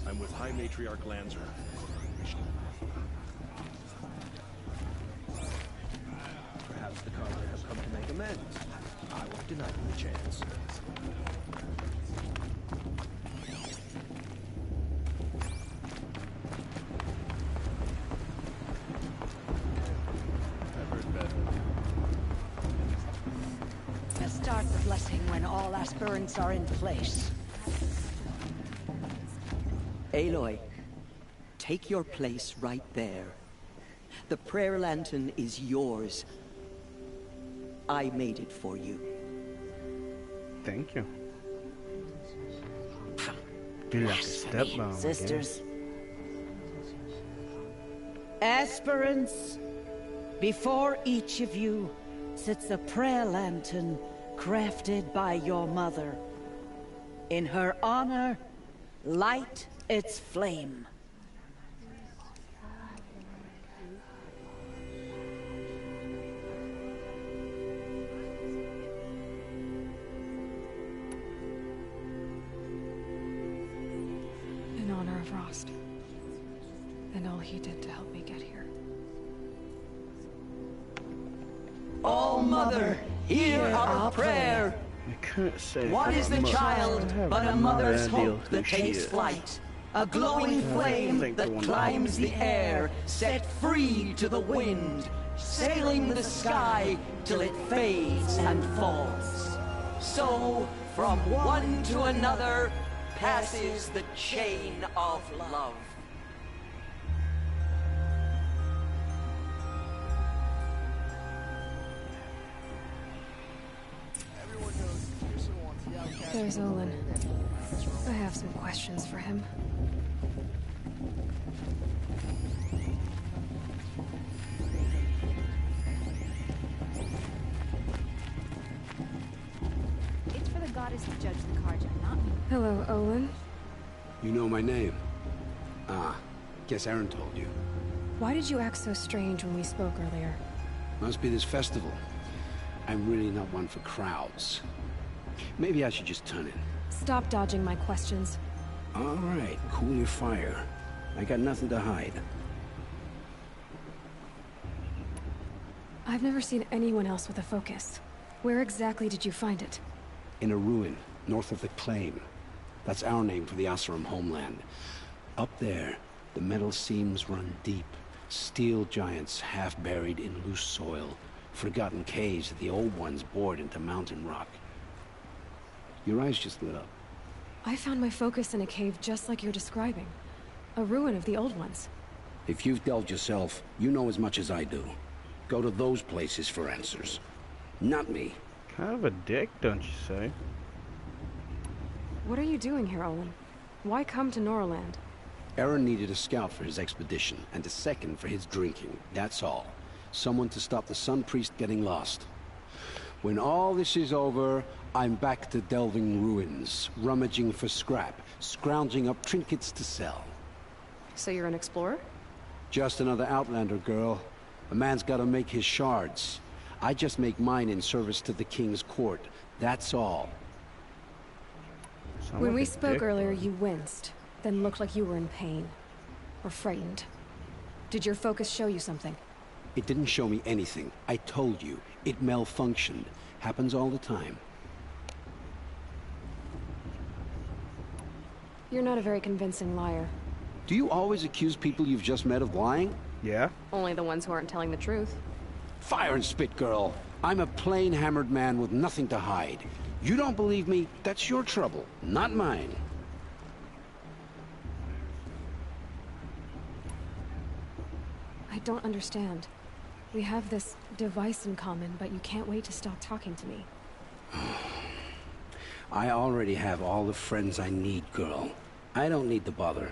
I'm with High Matriarch Lanzer. Perhaps the Carja has come to make amends. I won't deny them the chance. I've heard better. Let's start the blessing when all aspirants are in place. Aloy, take your place right there. The prayer lantern is yours. I made it for you. Thank you. You're like a stepmom, sisters. Aspirants, before each of you sits a prayer lantern crafted by your mother. In her honor, light its flame. In honor of Rost. And all he did to help me get here. Oh, Mother, hear our prayer. I couldn't say What is the child but a mother's hope that takes flight? A glowing flame that climbs the air, set free to the wind, sailing the sky till it fades and falls. So, from one to another, passes the chain of love. There's Olin. I have some questions for him. It's for the goddess to judge the Carja, not me. Hello, Olin. You know my name? Ah, guess Aaron told you. Why did you act so strange when we spoke earlier? Must be this festival. I'm really not one for crowds. Maybe I should just turn in. Stop dodging my questions. All right, cool your fire. I got nothing to hide. I've never seen anyone else with a focus. Where exactly did you find it? In a ruin, north of the Claim. That's our name for the Oseram homeland. Up there, the metal seams run deep, Steel giants half buried in loose soil. Forgotten caves that the old ones bored into mountain rock. Your eyes just lit up. I found my focus in a cave just like you're describing. A ruin of the old ones. If you've delved yourself, you know as much as I do. Go to those places for answers. Not me. Kind of a dick, don't you say? What are you doing here, Olin? Why come to Noraland? Aaron needed a scout for his expedition, and a second for his drinking. That's all. Someone to stop the Sun Priest getting lost. When all this is over, I'm back to delving ruins, rummaging for scrap, scrounging up trinkets to sell. So you're an explorer? Just another Outlander, girl. A man's gotta make his shards. I just make mine in service to the King's court. That's all. When we spoke earlier, you winced, then looked like you were in pain. Or frightened. Did your focus show you something? It didn't show me anything. I told you. It malfunctioned. Happens all the time. You're not a very convincing liar. Do you always accuse people you've just met of lying? Yeah. Only the ones who aren't telling the truth. Fire and spit, girl. I'm a plain hammered man with nothing to hide. You don't believe me, that's your trouble, not mine. I don't understand. We have this device in common, but you can't wait to stop talking to me. I already have all the friends I need, girl. I don't need the bother.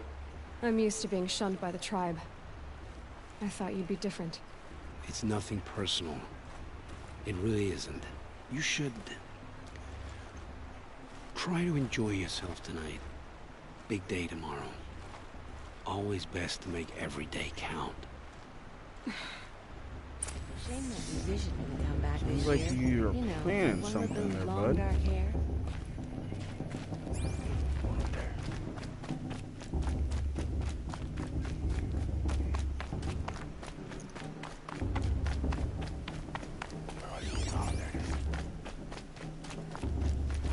I'm used to being shunned by the tribe. I thought you'd be different. It's nothing personal. It really isn't. You should... try to enjoy yourself tonight. Big day tomorrow. Always best to make every day count. Shame that the vision didn't come back Seems this like year. you're You know, planning one something with the there, long bud. dark hair.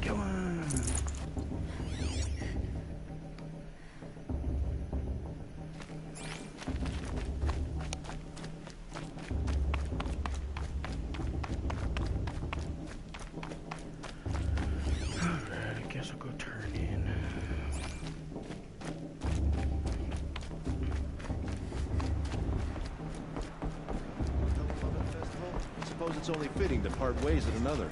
Come on. Alright, I guess I'll go turn in. I suppose it's only fitting to part ways at another.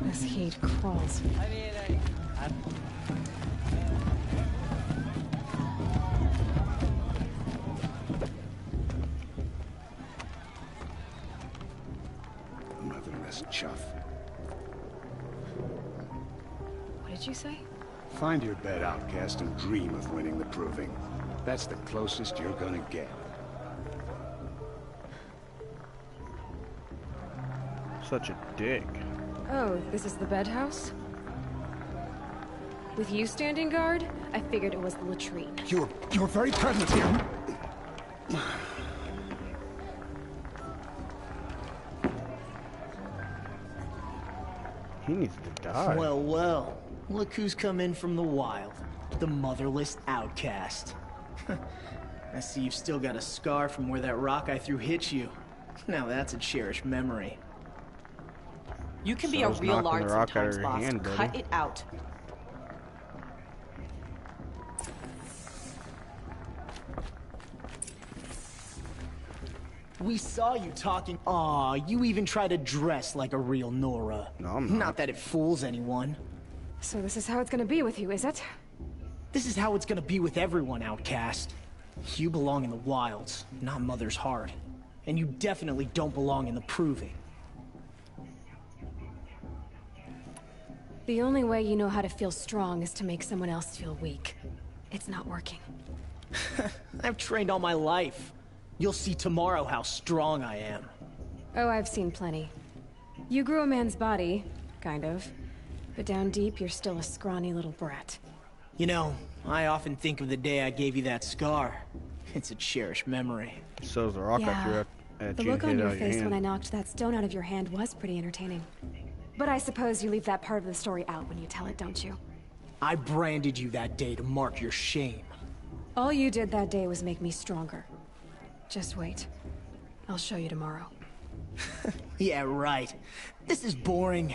This heat crawls. Motherless chuff. What did you say? Find your bed, outcast, and dream of winning the proving. That's the closest you're gonna get. Such a dick. Oh, this is the bed house? With you standing guard, I figured it was the latrine. Your very presence here. He needs to die. Well, well. Look who's come in from the wild. The motherless outcast. I see you've still got a scar from where that rock I threw hit you. Now that's a cherished memory. You can be So a it's real knocking Lard the rock out of sometimes, your boss. hand, buddy. Cut it out. We saw you talking. Aw, you even try to dress like a real Nora. No, I'm not. Not that it fools anyone. So this is how it's gonna be with you, is it? This is how it's gonna be with everyone, outcast. You belong in the wilds, not Mother's heart. And you definitely don't belong in the proving. The only way you know how to feel strong is to make someone else feel weak. It's not working. I've trained all my life. You'll see tomorrow how strong I am. Oh, I've seen plenty. You grew a man's body, kind of. But down deep, you're still a scrawny little brat. You know, I often think of the day I gave you that scar. It's a cherished memory. So is the rock I threw at The you look and on hit your out your face hand. when I knocked that stone out of your hand was pretty entertaining. But I suppose you leave that part of the story out when you tell it, don't you? I branded you that day to mark your shame. All you did that day was make me stronger. Just wait. I'll show you tomorrow. Yeah, right. This is boring.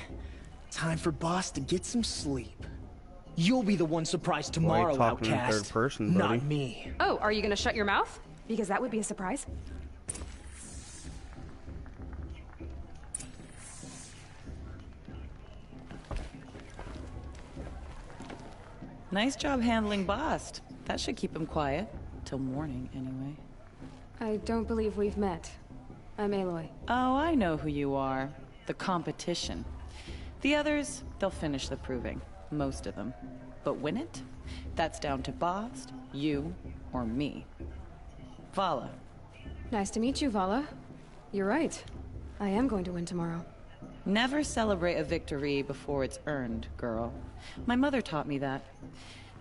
Time for Boss to get some sleep. You'll be the one surprised tomorrow, Why are you talking in Outcast. third person, buddy? Not me. Oh, are you gonna shut your mouth? Because that would be a surprise. Nice job handling Bast. That should keep him quiet. Till morning, anyway. I don't believe we've met. I'm Aloy. Oh, I know who you are. The competition. The others, they'll finish the proving. Most of them. But win it? That's down to Bast, you, or me. Vala. Nice to meet you, Vala. You're right. I am going to win tomorrow. Never celebrate a victory before it's earned, girl. My mother taught me that.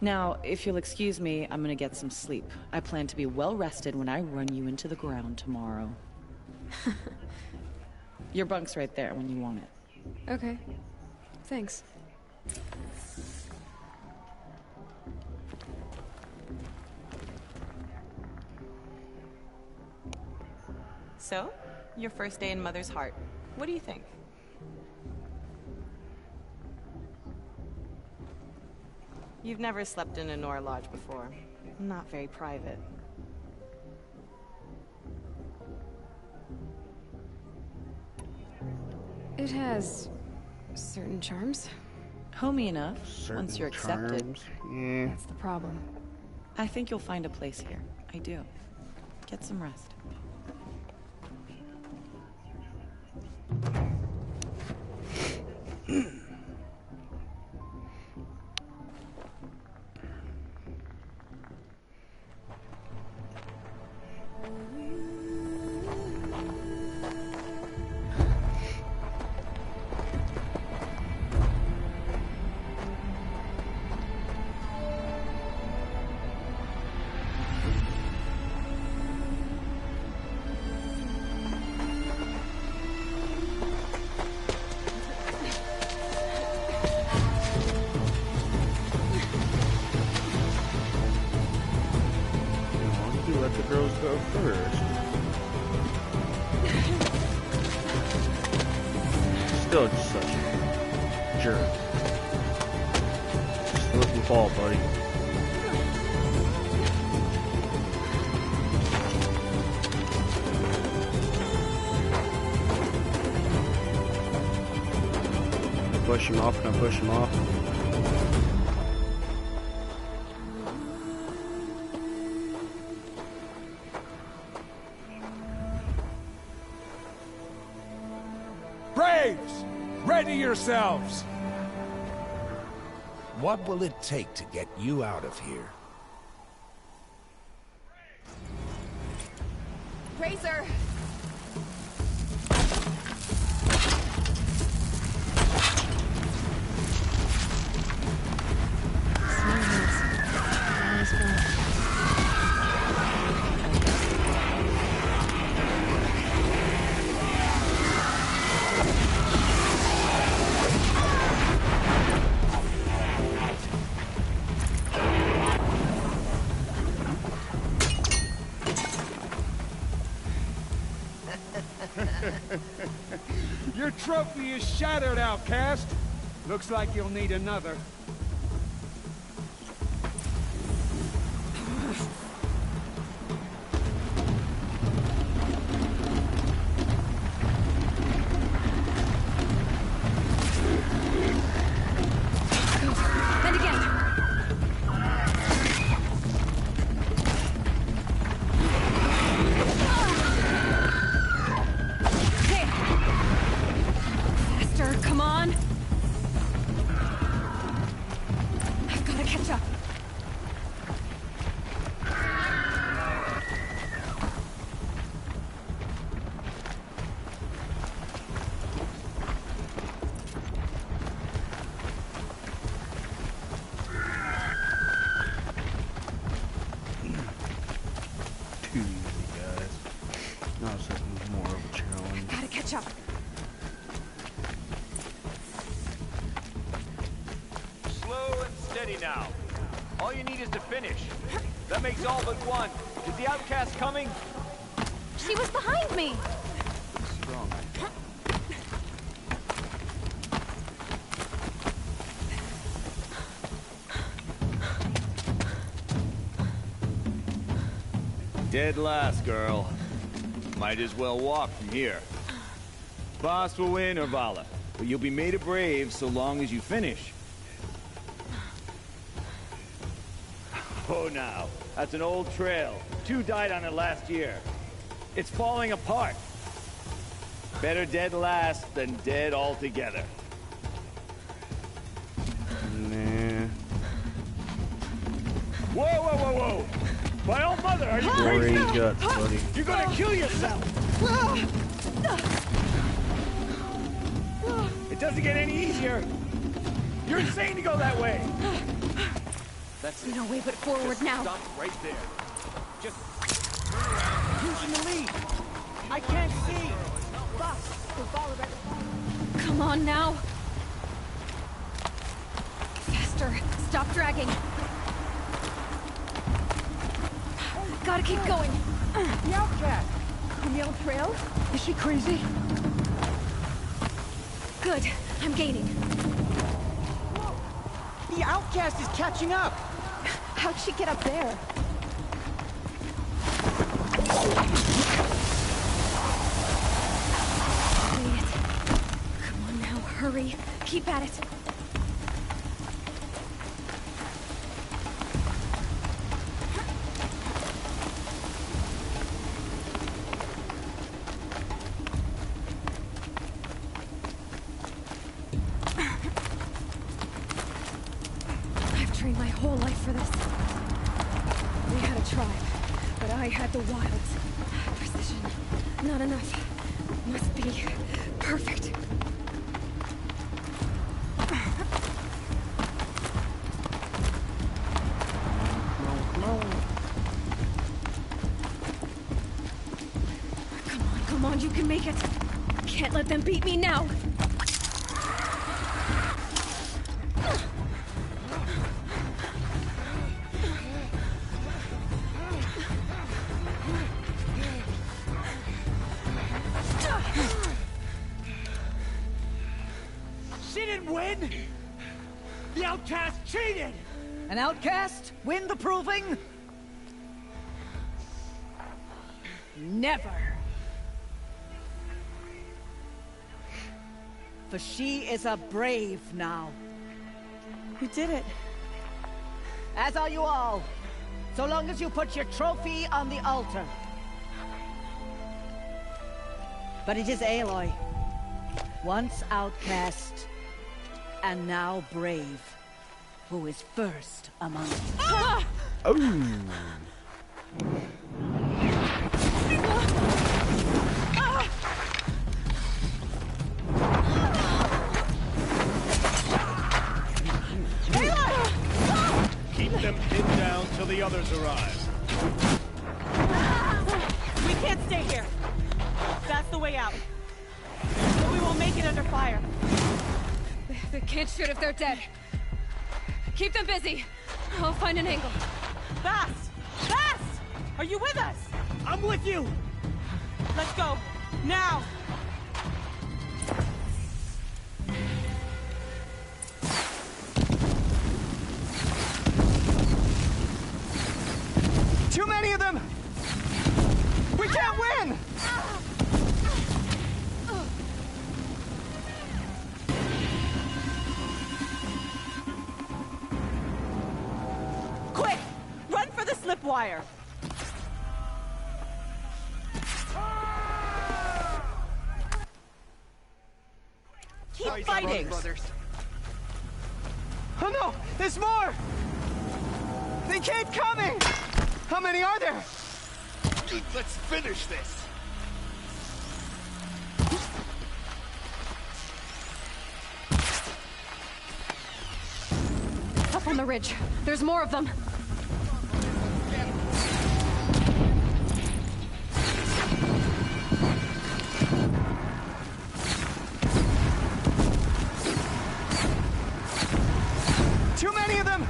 Now, if you'll excuse me, I'm gonna get some sleep. I plan to be well rested when I run you into the ground tomorrow. Your bunk's right there when you want it. Okay. Thanks. So, your first day in Mother's Heart. What do you think? You've never slept in a Nora Lodge before. Not very private. It has certain charms. Homey enough, once you're accepted. Yeah. That's the problem. I think you'll find a place here. I do. Get some rest. Let the girls go first. Still just such a jerk. Slip and fall, buddy. Push him off, can I push him off? Braves! Ready yourselves! What will it take to get you out of here? Razor! Your trophy is shattered, Outcast. Looks like you'll need another. And again. Faster, come on. I've got to catch up. All you need is to finish. That makes all but one. Is the outcast coming? She was behind me! Strong. Dead last, girl. Might as well walk from here. Boss will win, or Vala, but you'll be made a brave so long as you finish. Oh, now. That's an old trail. 2 died on it last year. It's falling apart. Better dead last than dead altogether. Nah. Whoa, whoa, whoa, whoa! My old mother, are you Glory crazy? guts, buddy. You're gonna kill yourself! It doesn't get any easier. You're insane to go that way. That's no way but forward Just now. Stop right there. Just turn around. Who's in the lead? I can't see. Boss, the ball back. Come on now. Faster. Stop dragging. Gotta keep going. The outcast! Camille Trail? Is she crazy? Good. I'm gaining. The outcast is catching up! How'd she get up there? Made it. Come on now, hurry. Keep at it. I've trained my whole life for this. We had a tribe, but I had the wilds. Precision. Not enough. Must be perfect. Come on, you can make it. Can't let them beat me now. She didn't win! The outcast cheated! An outcast? Win the proving? Never. For she is a brave now. You did it. As are you all. So long as you put your trophy on the altar. But it is Aloy. Once outcast, and now brave, who is first among you. Oh. Keep them pinned down till the others arrive. We can't stay here. That's the way out. But we won't make it under fire. They can't shoot if they're dead. Keep them busy. I'll find an angle. Fast! Fast! Are you with us? I'm with you! Let's go. Now! Too many of them! We can't win! Quick! Run for the slip wire! Keep fighting! Oh no! There's more! They keep coming! How many are there? Let's finish this! Up on the ridge. There's more of them. Too many of them!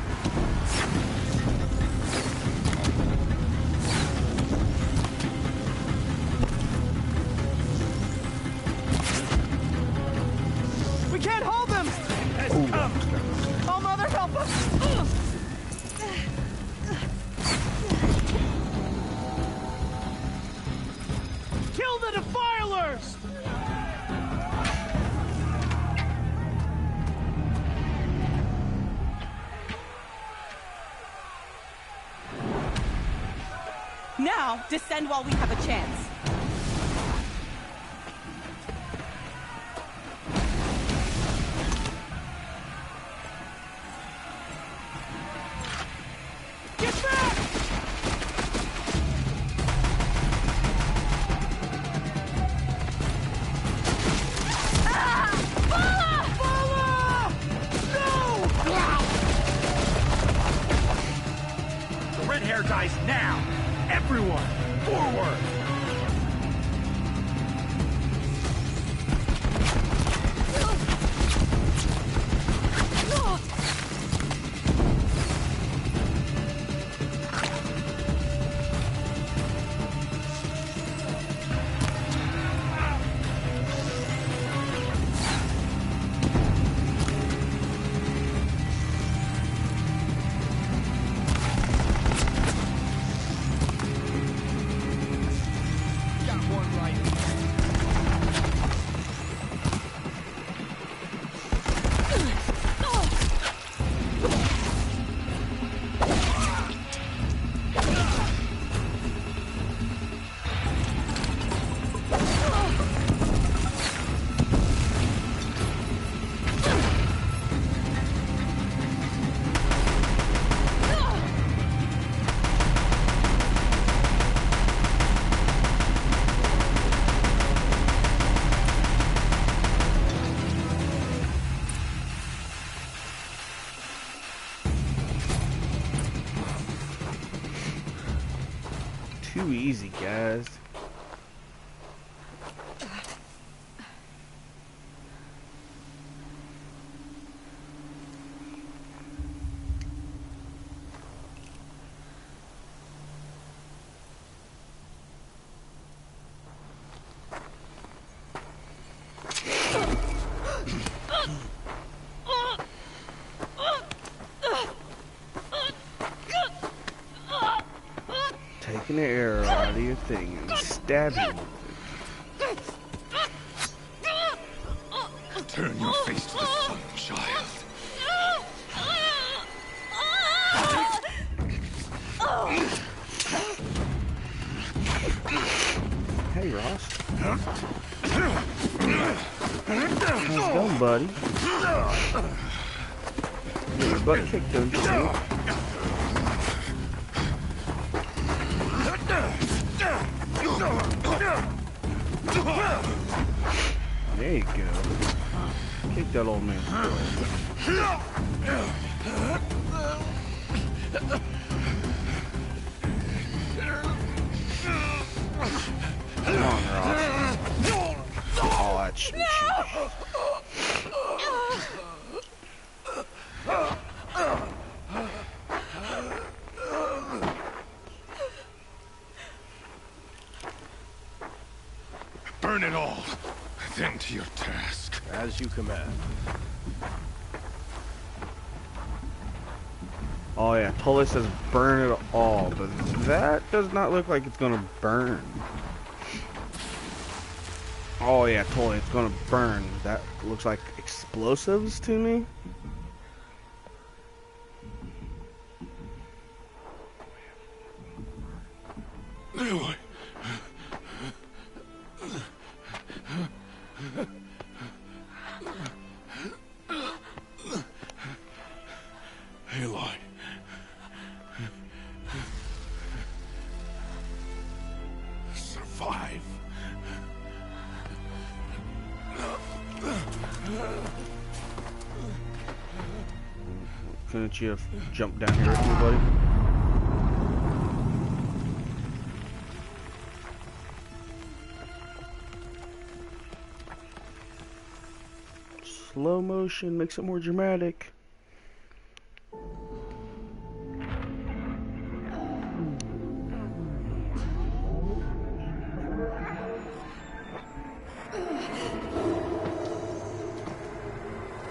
Now, descend while we have a chance. Get back! The red hair dies now! Everyone, forward! Too easy, guys. Taking the arrow out of your thing and stab him. Turn your face to the sun, child. Hey, Ross. How's it going, buddy? You get your butt kicked, don't you think? There you go. Kick that old man's butt. Come on, Ross. Oh, that shit. Burn it all, then to your task. As you command. Oh yeah, totally says burn it all, but that does not look like it's gonna burn. Oh yeah, totally, it's gonna burn. That looks like explosives to me. Aloy. Aloy. Survive. Couldn't you have jumped down here with me, buddy? Slow motion makes it more dramatic.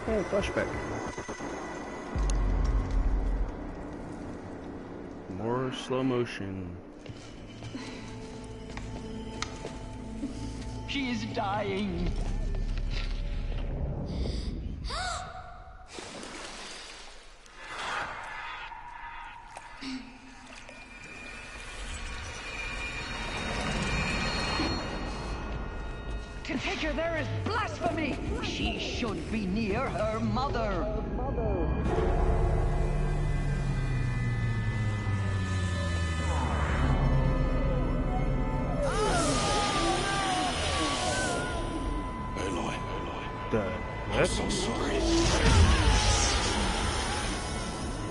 Hey, flashback. More slow motion. She is dying. creature there is blasphemy! She should be near her mother! Aloy. I'm so sorry.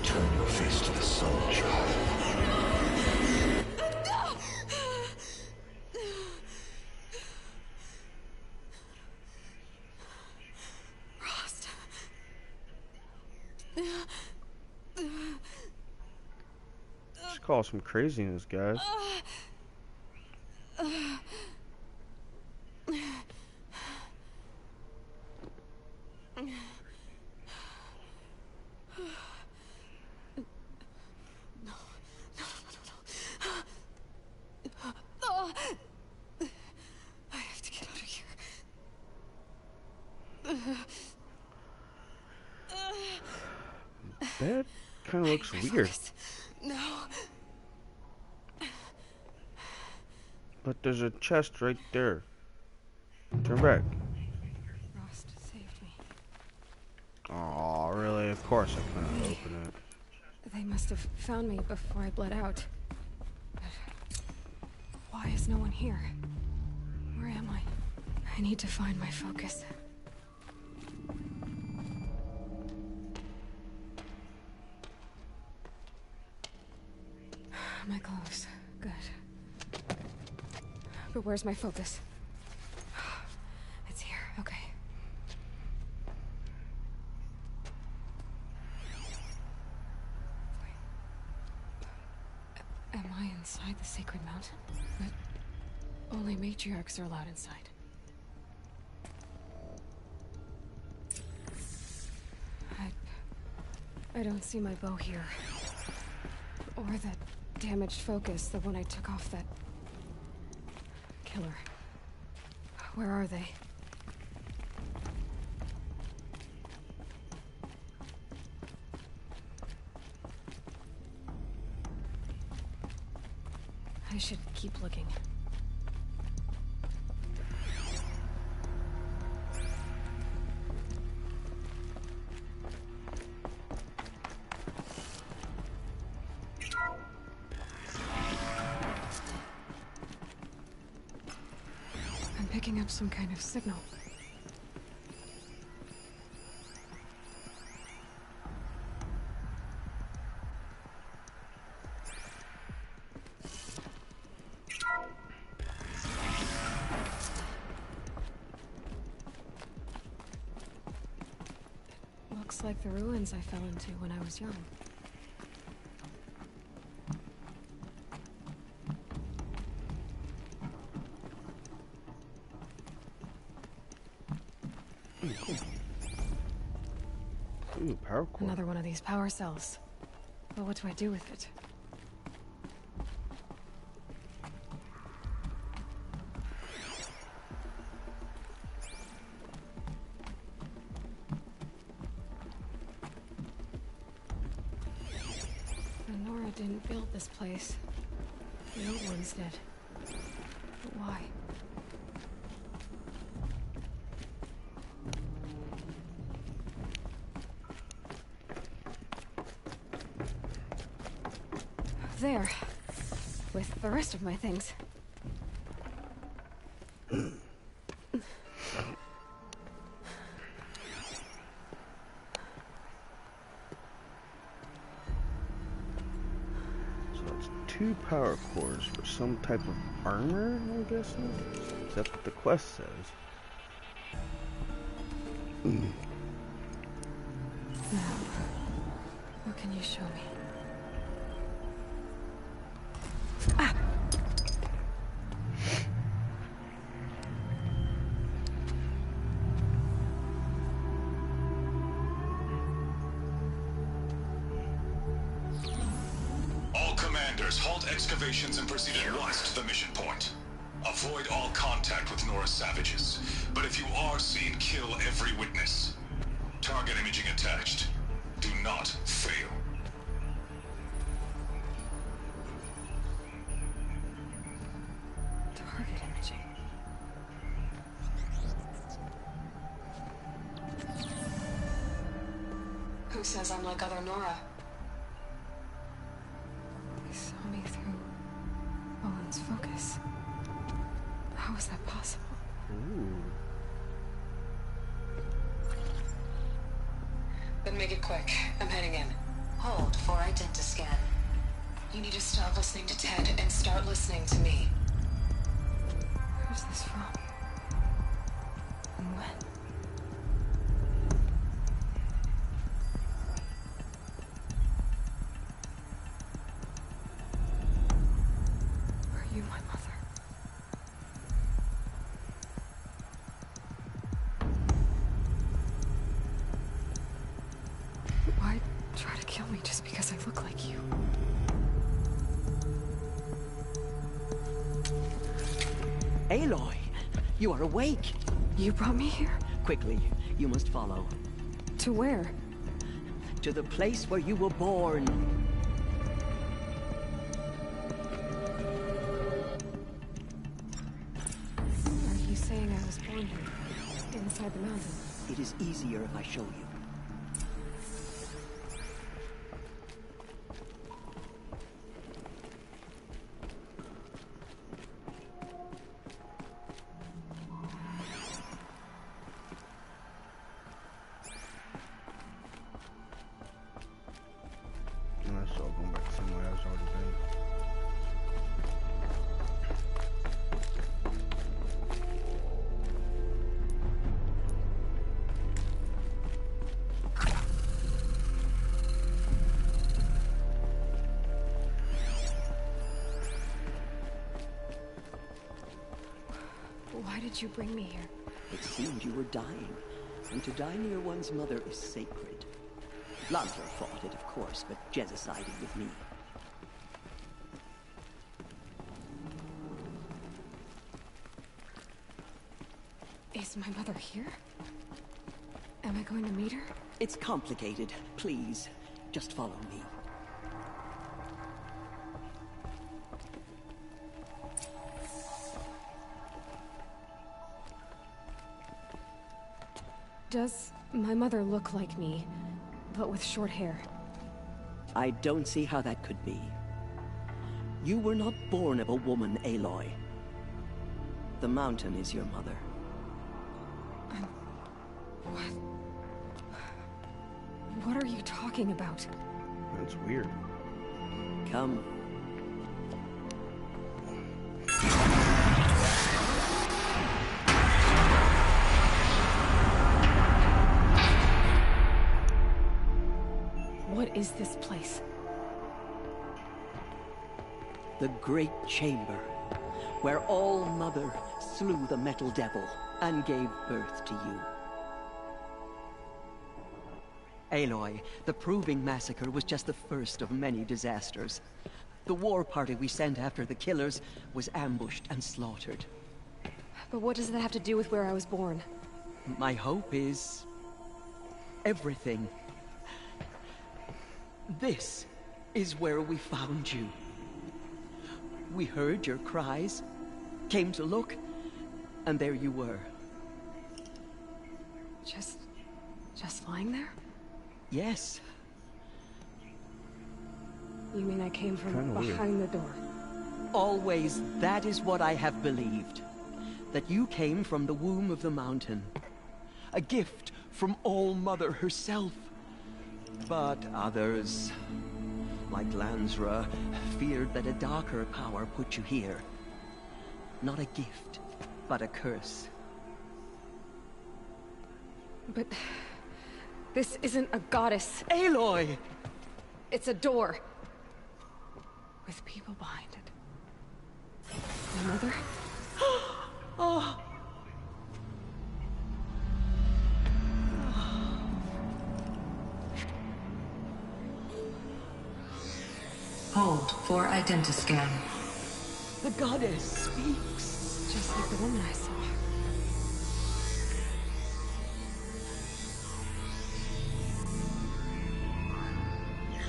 Turn your face to the sun, child. Rost. Just call some craziness, guys. I have to get out of here. That kind of looks weird. No. But there's a chest right there. Turn back. Rost saved me. Oh, really? Of course I couldn't open it. They must have found me before I bled out. But why is no one here? Where am I? I need to find my focus. My clothes. Good. But where's my focus? It's here. Okay. Am I inside the Sacred Mountain? But only matriarchs are allowed inside. I don't see my bow here. Or that damaged focus, the one I took off that killer. Where are they? I should keep looking. I'm picking up some kind of signal. Looks like the ruins I fell into when I was young. Ooh, power core. Another one of these power cells. But what do I do with it? Nora didn't build this place. The old ones did. But why? There. With the rest of my things. So that's 2 power cores for some type of armor, I'm guessing? That's what the quest says. Now, what can you show me? All commanders, halt excavations and proceed at once to the mission point. Avoid all contact with Nora savages. But if you are seen, kill every witness. Target imaging attached. Do not fail. Target imaging. says I'm like other Nora. He saw me through Owen's focus. How is that possible? Then make it quick. I'm heading in. Hold for identiscan. You need to stop listening to Ted and start listening to me. Where's this from? And when? Are you my mother? Why try to kill me just because I look like you? Aloy, you are awake. You brought me here? Quickly, you must follow. To where? To the place where you were born. Are you saying I was born here, inside the mountain? It is easier if I show you. Going back somewhere else already been. Why did you bring me here? It seemed you were dying, and to die near one's mother is sacred. Lanza fought it, of course, but Jezza sided with me. Is my mother here? Am I going to meet her? It's complicated. Please, just follow me. Does my mother look like me, but with short hair? I don't see how that could be. You were not born of a woman, Aloy. The mountain is your mother. What? What are you talking about? That's weird. Come. What is this place? The Great Chamber, where All-Mother slew the Metal Devil and gave birth to you. Aloy, the Proving Massacre was just the first of many disasters. The war party we sent after the killers was ambushed and slaughtered. But what does that have to do with where I was born? My hope is... everything. This is where we found you. We heard your cries, came to look, and there you were. Just lying there? Yes. You mean I came from behind the door? Always, that is what I have believed. That you came from the womb of the mountain. A gift from All-Mother herself. But others, like Lansra, feared that a darker power put you here. Not a gift, but a curse. But... this isn't a goddess. Aloy! It's a door. With people behind it. My mother? Oh! Hold for identiscan. The goddess speaks. Just like the woman I saw.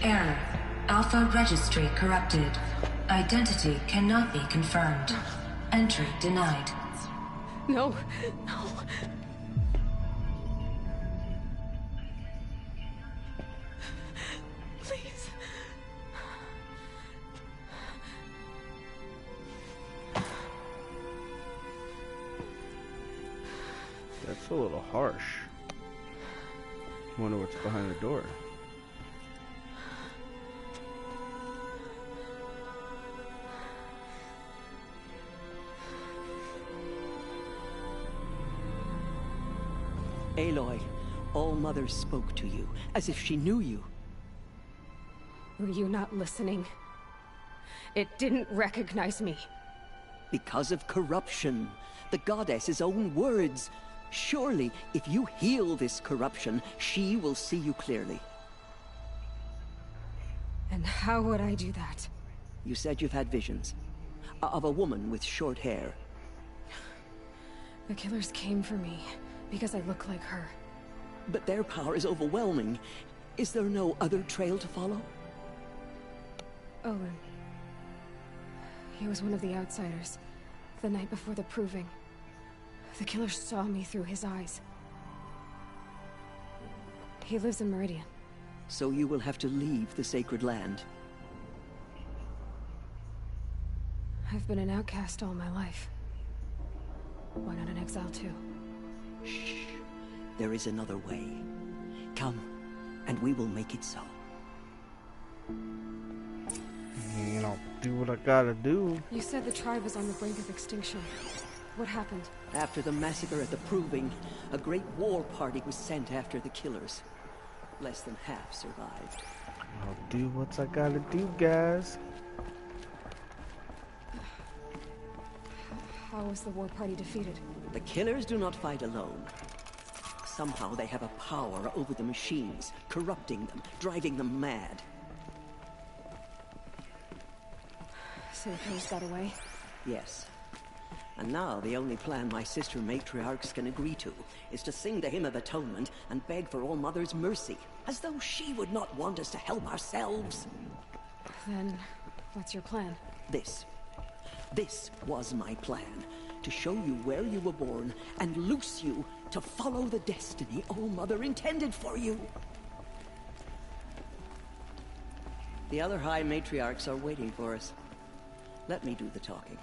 Error. Alpha registry corrupted. Identity cannot be confirmed. Entry denied. No, no. It's a little harsh. Wonder what's behind the door. Aloy, All-Mother spoke to you, as if she knew you. Were you not listening? It didn't recognize me. Because of corruption. The goddess's own words. Surely, if you heal this corruption, she will see you clearly. And how would I do that? You said you've had visions. Of a woman with short hair. The killers came for me, because I look like her. But their power is overwhelming. Is there no other trail to follow? Olin. He was one of the outsiders, the night before the Proving. The killer saw me through his eyes. He lives in Meridian. So you will have to leave the sacred land. I've been an outcast all my life. Why not an exile too? Shh. There is another way. Come, and we will make it so. You know, do what I gotta do. You said the tribe was on the brink of extinction. What happened? After the massacre at the Proving, a great war party was sent after the killers. Less than half survived. I'll do what I gotta do, guys. How was the war party defeated? The killers do not fight alone. Somehow they have a power over the machines, corrupting them, driving them mad. So the killers got away? Yes. And now the only plan my sister matriarchs can agree to is to sing the Hymn of Atonement and beg for All-Mother's mercy, as though she would not want us to help ourselves. Then, what's your plan? This was my plan. To show you where you were born and loose you to follow the destiny All-Mother intended for you. The other High Matriarchs are waiting for us. Let me do the talking.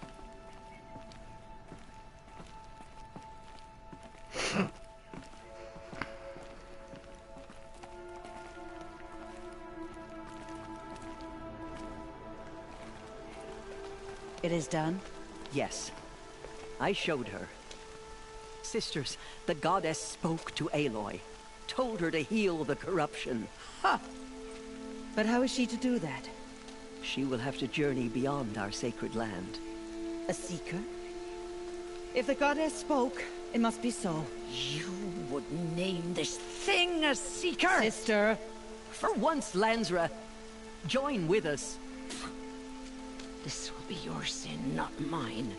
It is done? Yes. I showed her. Sisters, the goddess spoke to Aloy. Told her to heal the corruption. Ha! But how is she to do that? She will have to journey beyond our sacred land. A seeker? If the goddess spoke, it must be so. You would name this thing a seeker? Sister! For once, Lansra, join with us. This will be your sin, not mine.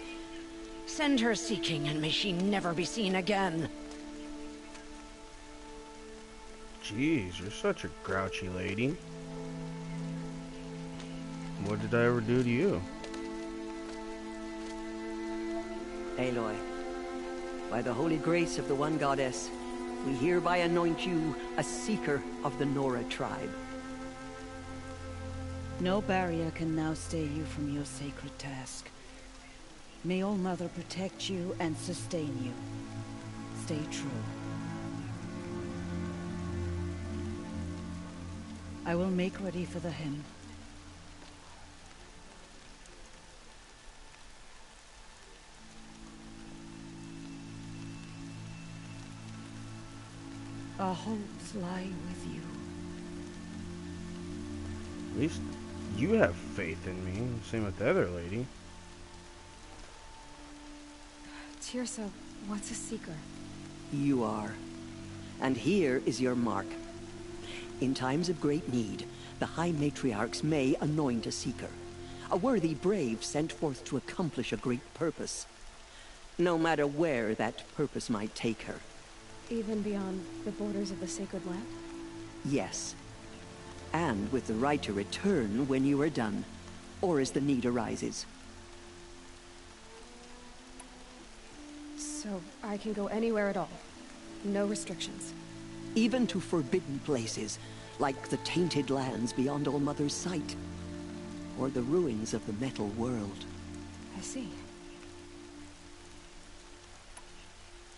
Send her seeking, and may she never be seen again. Jeez, you're such a grouchy lady. What did I ever do to you? Aloy, by the holy grace of the one goddess, we hereby anoint you a seeker of the Nora tribe. No barrier can now stay you from your sacred task. May All-Mother protect you and sustain you. Stay true. I will make ready for the hymn. Our hopes lie with you. At least you have faith in me. Same with the other lady. Teersa, what's a seeker? You are. And here is your mark. In times of great need, the High Matriarchs may anoint a seeker. A worthy brave sent forth to accomplish a great purpose. No matter where that purpose might take her. Even beyond the borders of the sacred land? Yes. And with the right to return when you are done, or as the need arises. So I can go anywhere at all? No restrictions? Even to forbidden places, like the tainted lands beyond All-Mother's sight. Or the ruins of the metal world. I see.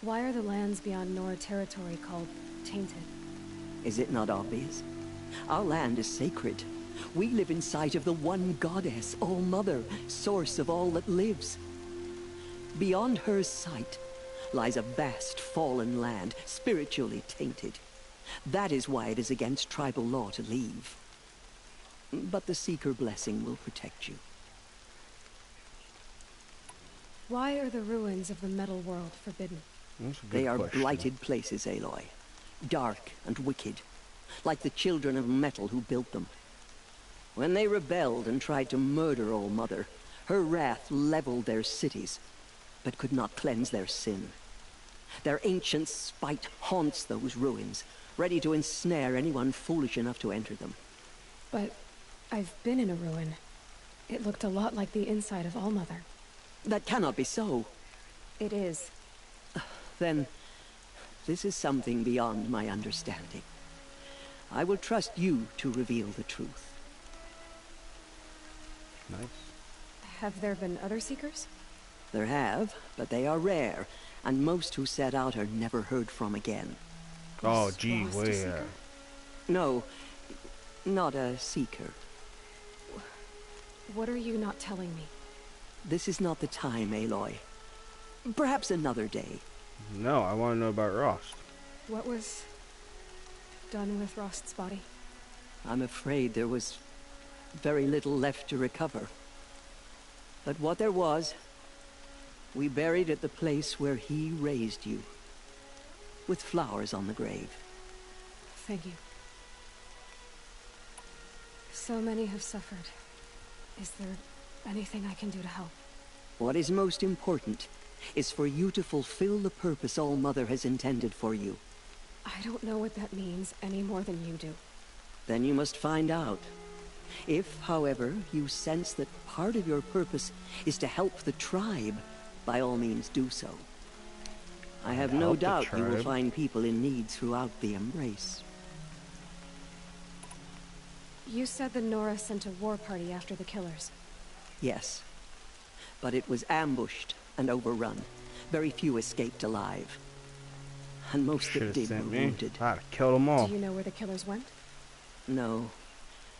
Why are the lands beyond Nora territory called tainted? Is it not obvious? Our land is sacred. We live in sight of the one goddess, All-Mother, source of all that lives. Beyond her sight lies a vast fallen land, spiritually tainted. That is why it is against tribal law to leave. But the Seeker blessing will protect you. Why are the ruins of the metal world forbidden? They are blighted places, Aloy. Dark and wicked, like the children of metal who built them. When they rebelled and tried to murder All-Mother, her wrath leveled their cities, but could not cleanse their sin. Their ancient spite haunts those ruins, ready to ensnare anyone foolish enough to enter them. But I've been in a ruin. It looked a lot like the inside of All-Mother. That cannot be so. It is. Then, this is something beyond my understanding. I will trust you to reveal the truth. Nice. Have there been other Seekers? There have, but they are rare, and most who set out are never heard from again. Oh, gee, where? No, not a Seeker. What are you not telling me? This is not the time, Aloy. Perhaps another day. No, I want to know about Rost. What was done with Rost's body? I'm afraid there was very little left to recover. But what there was, we buried at the place where he raised you, with flowers on the grave. Thank you. So many have suffered. Is there anything I can do to help? What is most important is for you to fulfill the purpose All-Mother has intended for you. I don't know what that means any more than you do. Then you must find out. If, however, you sense that part of your purpose is to help the tribe, by all means do so. I have no doubt you will find people in need throughout the Embrace. You said the Nora sent a war party after the killers. Yes. But it was ambushed and overrun. Very few escaped alive. And most that did were wounded. I'd have killed them all. Do you know where the killers went? No.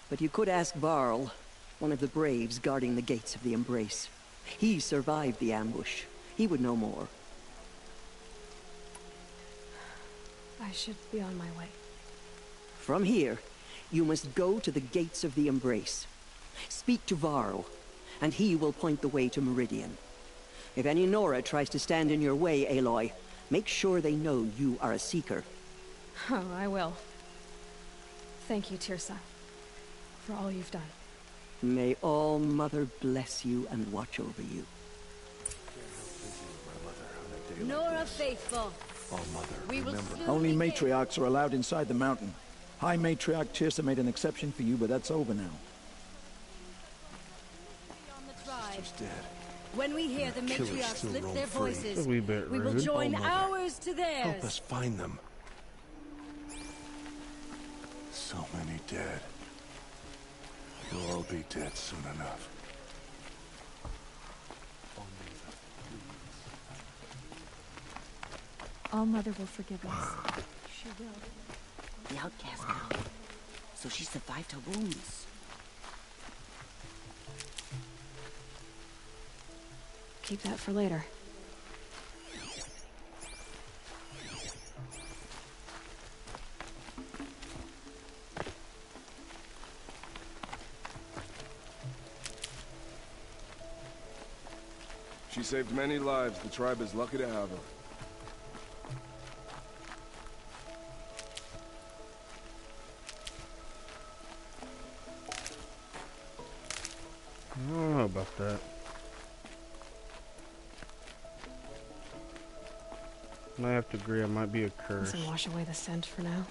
But you could ask Varl, one of the Braves guarding the gates of the Embrace. He survived the ambush. He would know more. I should be on my way. From here, you must go to the gates of the Embrace. Speak to Varl, and he will point the way to Meridian. If any Nora tries to stand in your way, Aloy, make sure they know you are a Seeker. Oh, I will. Thank you, Teersa, for all you've done. May All-Mother bless you and watch over you. Nora faithful. All-Mother, We will remember. soon Only begin. matriarchs are allowed inside the mountain. High Matriarch Teersa made an exception for you, but that's over now. On the tribe. Sister's dead. When we hear the Killers matriarchs still lift roam their free. voices, That's a wee bit we will rude. join All-Mother, ours to theirs. help us find them. So many dead. You'll all be dead soon enough. All-Mother will forgive us. She will. The outcast girl. So she survived her wounds. Keep that for later. She saved many lives. The tribe is lucky to have her. I don't know about that. Might have to agree, it might be a curse. Doesn't wash away the scent for now.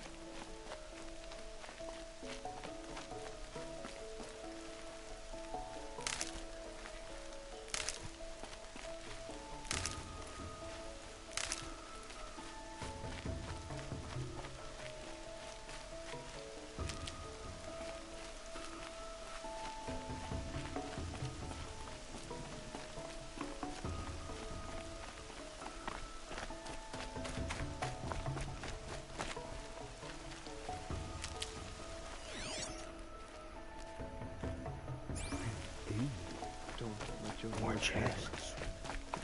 Don't let your More voice chests.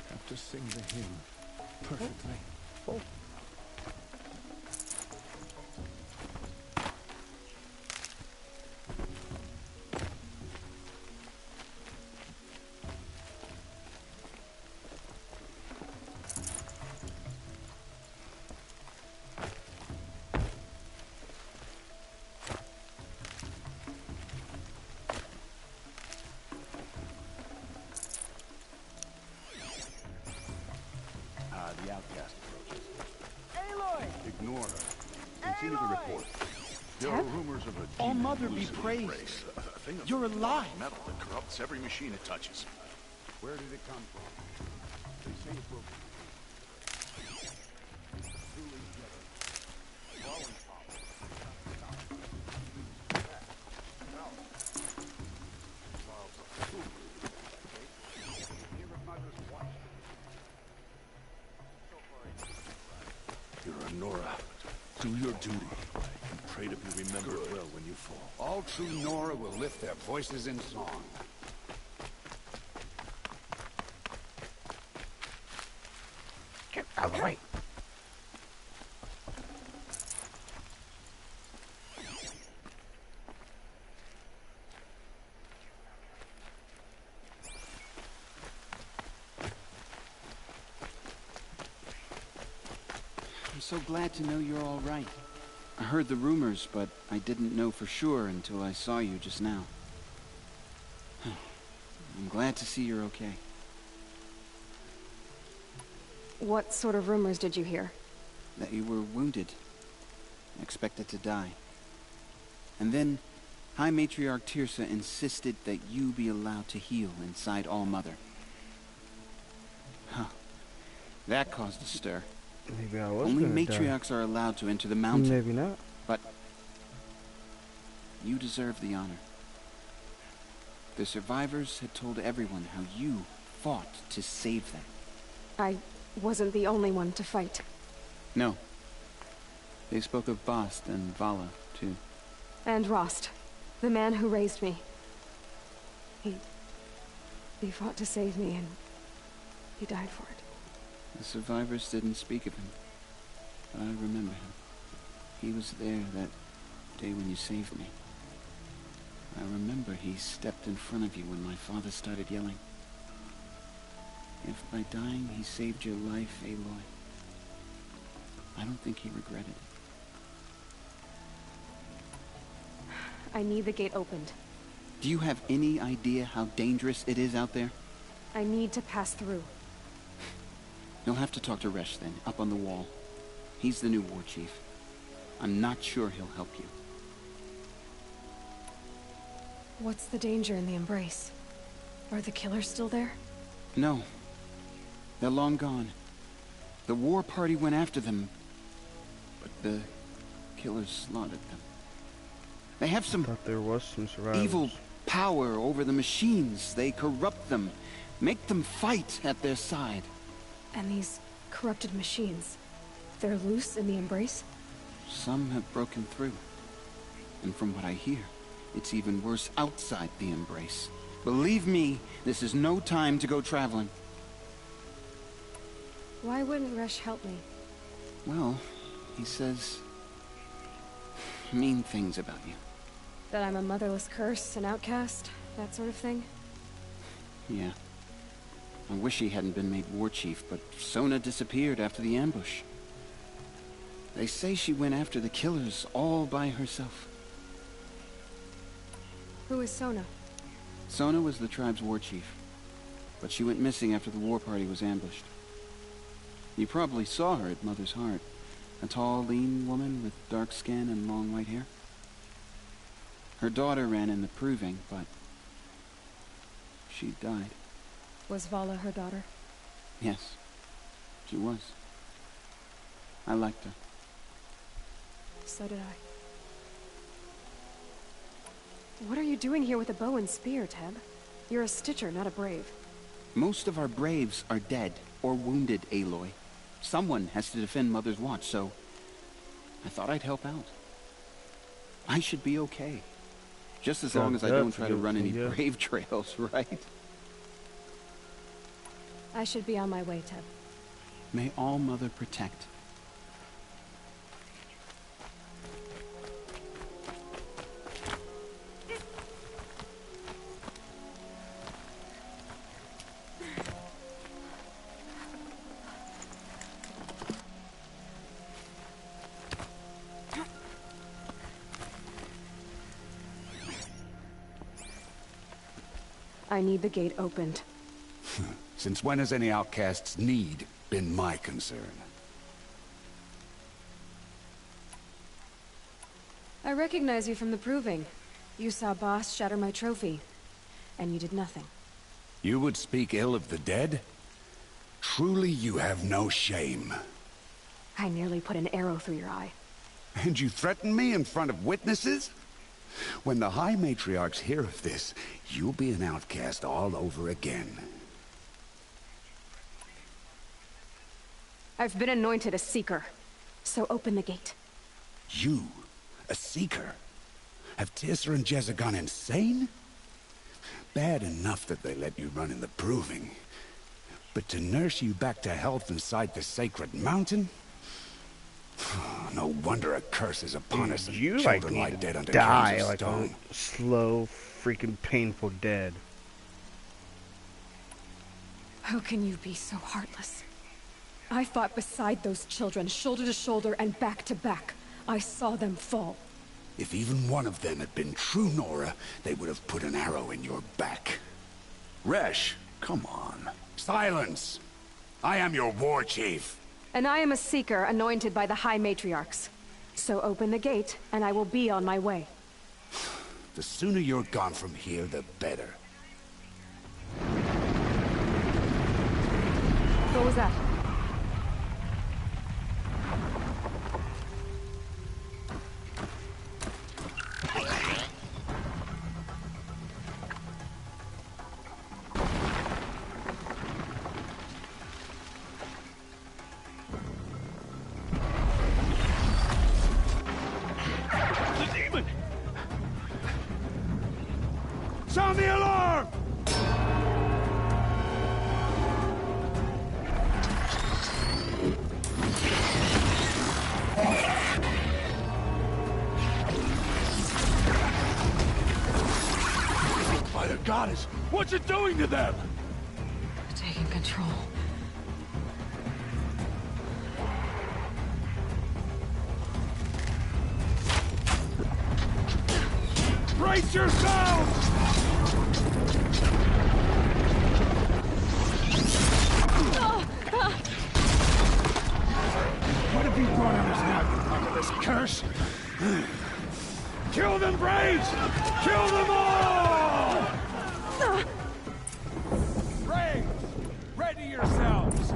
have to sing the hymn perfectly. Oh. The outcast approaches. Aloy! Ignore her. Continue the report. There are rumors of a All demon Mother be hallucinating praised. race. A thing of You're alive. metal that corrupts every machine it touches. Where did it come from? They say it broke. Nora, do your duty, and pray to be remembered well when you fall. All true Nora will lift their voices in song. Get out of the way. I'm so glad to know you're all right. I heard the rumors, but I didn't know for sure until I saw you just now. I'm glad to see you're okay. What sort of rumors did you hear? That you were wounded. Expected to die. And then, High Matriarch Teersa insisted that you be allowed to heal inside All-Mother. Huh. That caused a stir. Maybe I was Only gonna matriarchs die. are allowed to enter the mountain. Maybe not. But you deserve the honor. The survivors had told everyone how you fought to save them. I wasn't the only one to fight. No. They spoke of Bast and Vala, too. And Rost, the man who raised me. He fought to save me, and he died for it. The survivors didn't speak of him, but I remember him. He was there that day when you saved me. I remember he stepped in front of you when my father started yelling. If by dying he saved your life, Aloy, I don't think he regretted it. I need the gate opened. Do you have any idea how dangerous it is out there? I need to pass through. You'll have to talk to Resh then, up on the wall. He's the new war chief. I'm not sure he'll help you. What's the danger in the Embrace? Are the killers still there? No. They're long gone. The war party went after them, but the killers slaughtered them. They have some there was some survivors. Evil power over the machines. They corrupt them, make them fight at their side. And these corrupted machines, they're loose in the Embrace? Some have broken through. And from what I hear, it's even worse outside the Embrace. Believe me, this is no time to go traveling. Why wouldn't Resh help me? Well, he says mean things about you. That I'm a motherless curse, an outcast, that sort of thing? Yeah. I wish he hadn't been made war chief, but Sona disappeared after the ambush. They say she went after the killers all by herself. Who is Sona? Sona was the tribe's war chief, but she went missing after the war party was ambushed. You probably saw her at Mother's Heart. A tall, lean woman with dark skin and long white hair. Her daughter ran in the proving, but she died. Was Vala her daughter? Yes, she was. I liked her. So did I. What are you doing here with a bow and spear, Teb? You're a Stitcher, not a Brave. Most of our Braves are dead or wounded, Aloy. Someone has to defend Mother's Watch, so I thought I'd help out. I should be okay. Just as long as I don't try to run any brave trails, right? I should be on my way, Teb. May All Mother protect. I need the gate opened. Since when has any outcast's need been my concern? I recognize you from the Proving. You saw Boss shatter my trophy, and you did nothing. You would speak ill of the dead? Truly you have no shame. I nearly put an arrow through your eye. And you threaten me in front of witnesses? When the High Matriarchs hear of this, you'll be an outcast all over again. I've been anointed a Seeker, so open the gate. You? A Seeker? Have Teersa and Jezza gone insane? Bad enough that they let you run in the Proving. But to nurse you back to health inside the Sacred Mountain? No wonder a curse is upon us and You children like lie dead under die chains of like stone. a slow, freaking painful dead. How can you be so heartless? I fought beside those children, shoulder to shoulder and back to back. I saw them fall. If even one of them had been true Nora, they would have put an arrow in your back. Resh, come on. Silence! I am your war chief. And I am a Seeker anointed by the High Matriarchs. So open the gate, and I will be on my way. The sooner you're gone from here, the better. What was that? Sound the alarm! By the goddess, what's it doing to them? Taking control. Brace yourselves! What have you brought on us now, you motherless curse? Kill them, Braves! Kill them all! Braves, ready yourselves!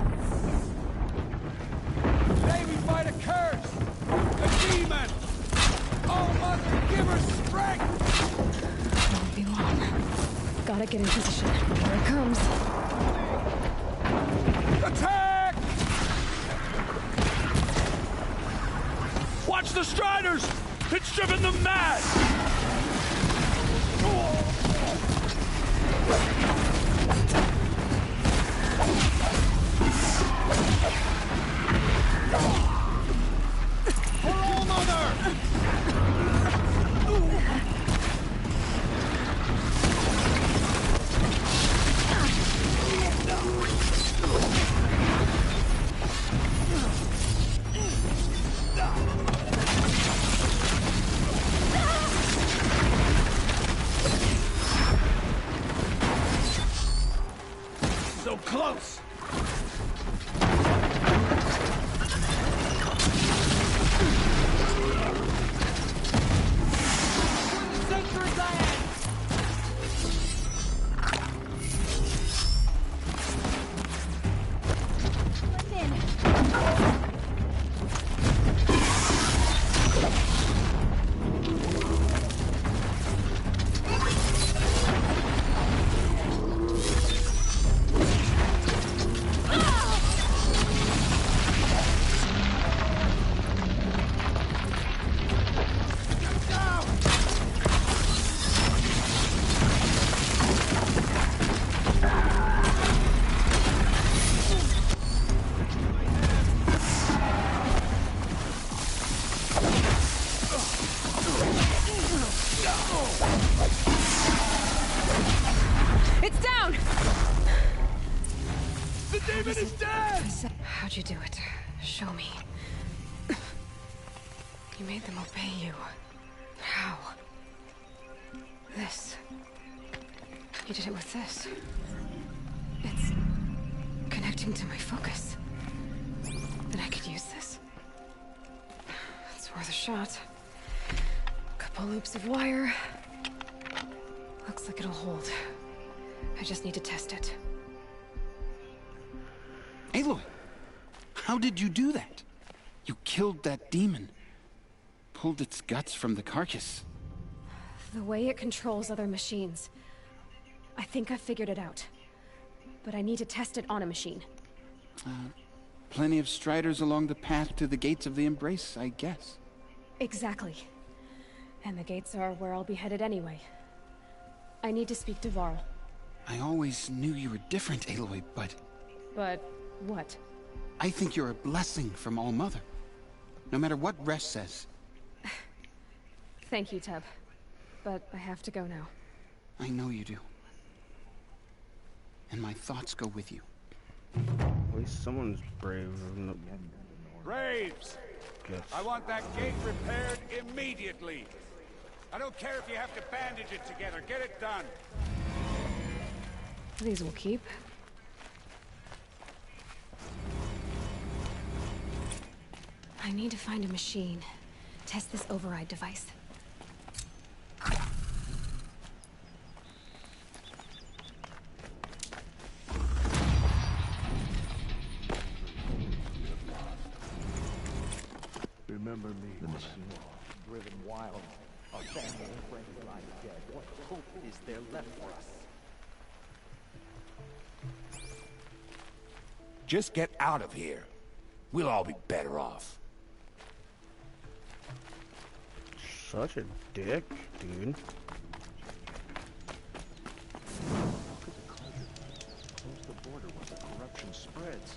Today we fight a curse! A demon! Oh, Mother, give her strength! Won't be long. Gotta get in position. Here it comes. Attack! Watch the Striders! It's driven them mad! For All Mother! So close! Sentry Land! down! The demon is dead! How'd you do it? Show me. You made them obey you. How? This. You did it with this. It's connecting to my focus. Then I could use this. It's worth a shot. Couple loops of wire. Looks like it'll hold. I just need to test it. Aloy! How did you do that? You killed that demon. Pulled its guts from the carcass. The way it controls other machines. I think I've figured it out. But I need to test it on a machine. Plenty of striders along the path to the gates of the Embrace, I guess. Exactly. And the gates are where I'll be headed anyway. I need to speak to Varl. I always knew you were different, Aloy, but... But what? I think you're a blessing from All Mother. No matter what Resh says. Thank you, Teb. But I have to go now. I know you do. And my thoughts go with you. At least someone's brave. Braves! I want that gate repaired immediately. I don't care if you have to bandage it together. Get it done. These will keep. I need to find a machine. Test this override device. Remember me. The mission driven wild. Our family and friends lie dead. What hope is there left for us? Just get out of here. We'll all be better off. Such a dick, dude. Close the border where the corruption spreads.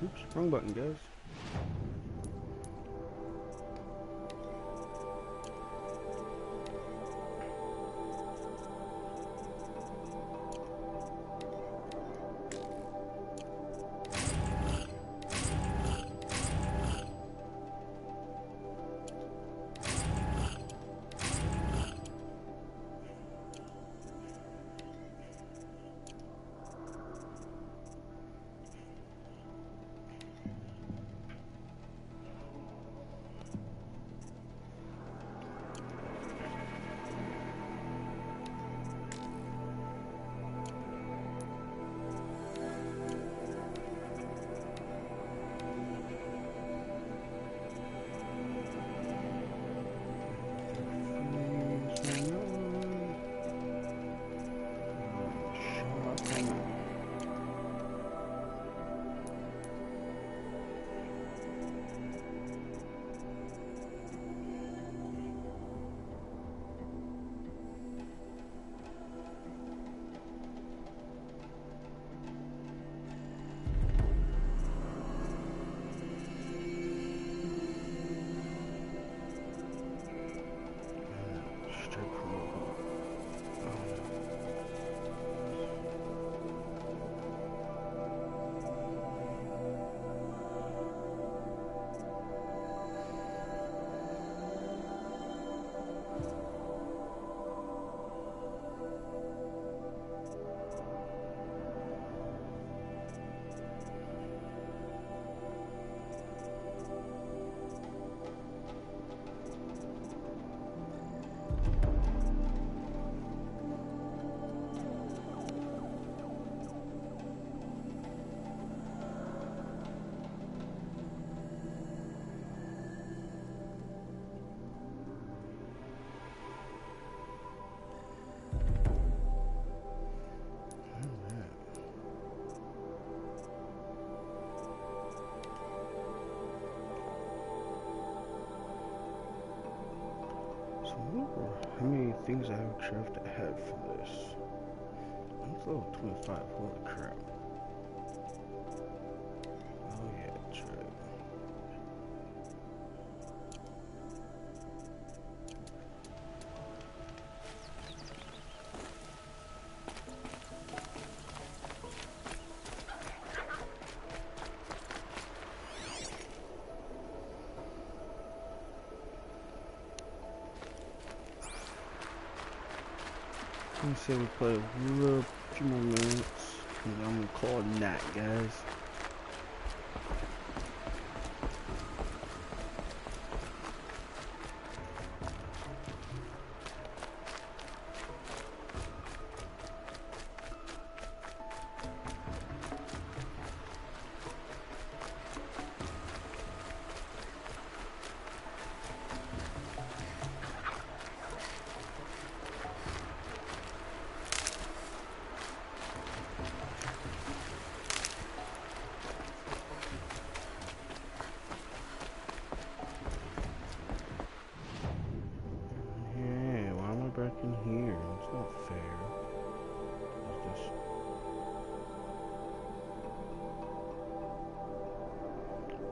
Oops, wrong button, guys. So how many things I actually have to have for this? I'm level 25, holy crap. Oh yeah, that's right. Let me say we play a few more minutes, and I'm gonna call it a night, guys. Back in here, it's not fair. What's this?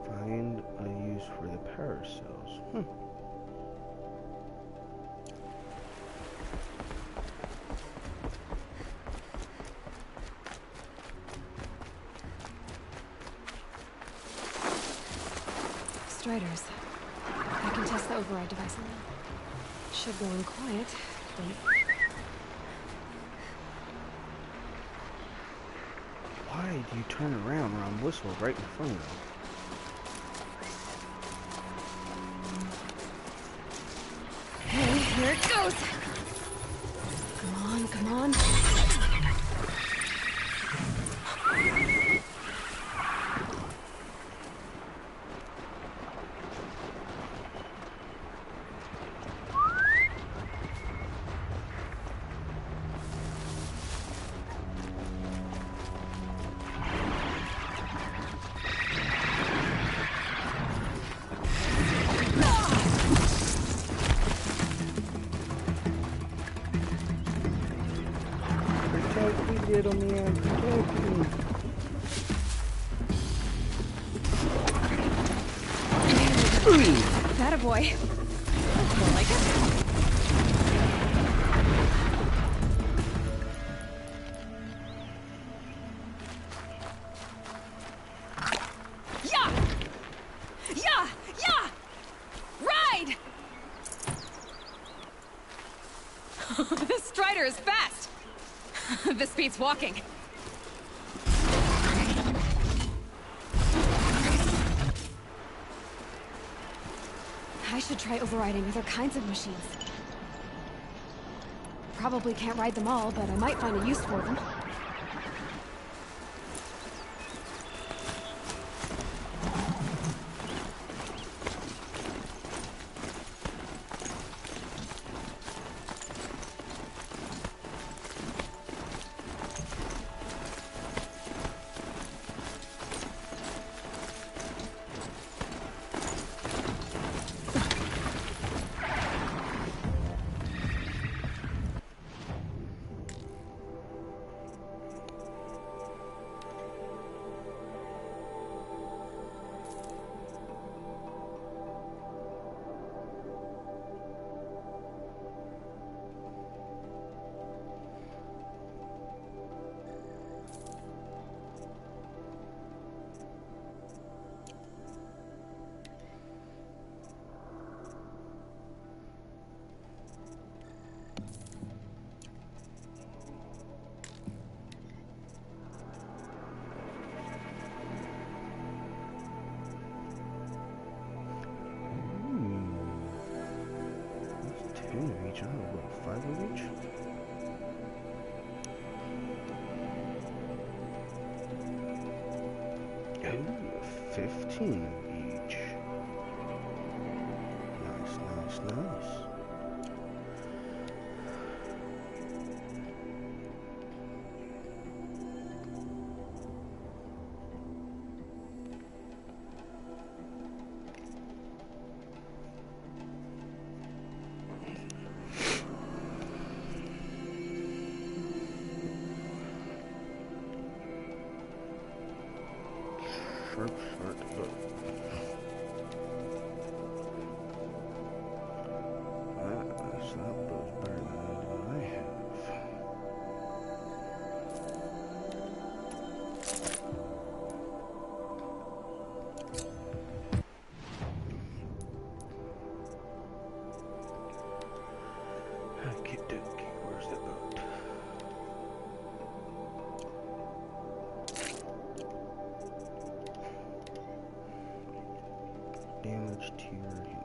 Find a use for the paracells. Striders. I can test the override device on them. Should go in quiet. Why do you turn around when I'm whistling right in front of you? Hey, here it goes! Come on, come on. Little man, protect me. That a boy. Don't like it. Yeah! Yeah! Yeah! Ride! This Strider is fast! This beats walking. I should try overriding other kinds of machines. Probably can't ride them all, but I might find a use for them. Each, I don't know, what, 5 of each? Ooh, 15 of each. Nice, nice, nice. Slap those better than I have. Okey dokey, where's the boat? Damage to your hand.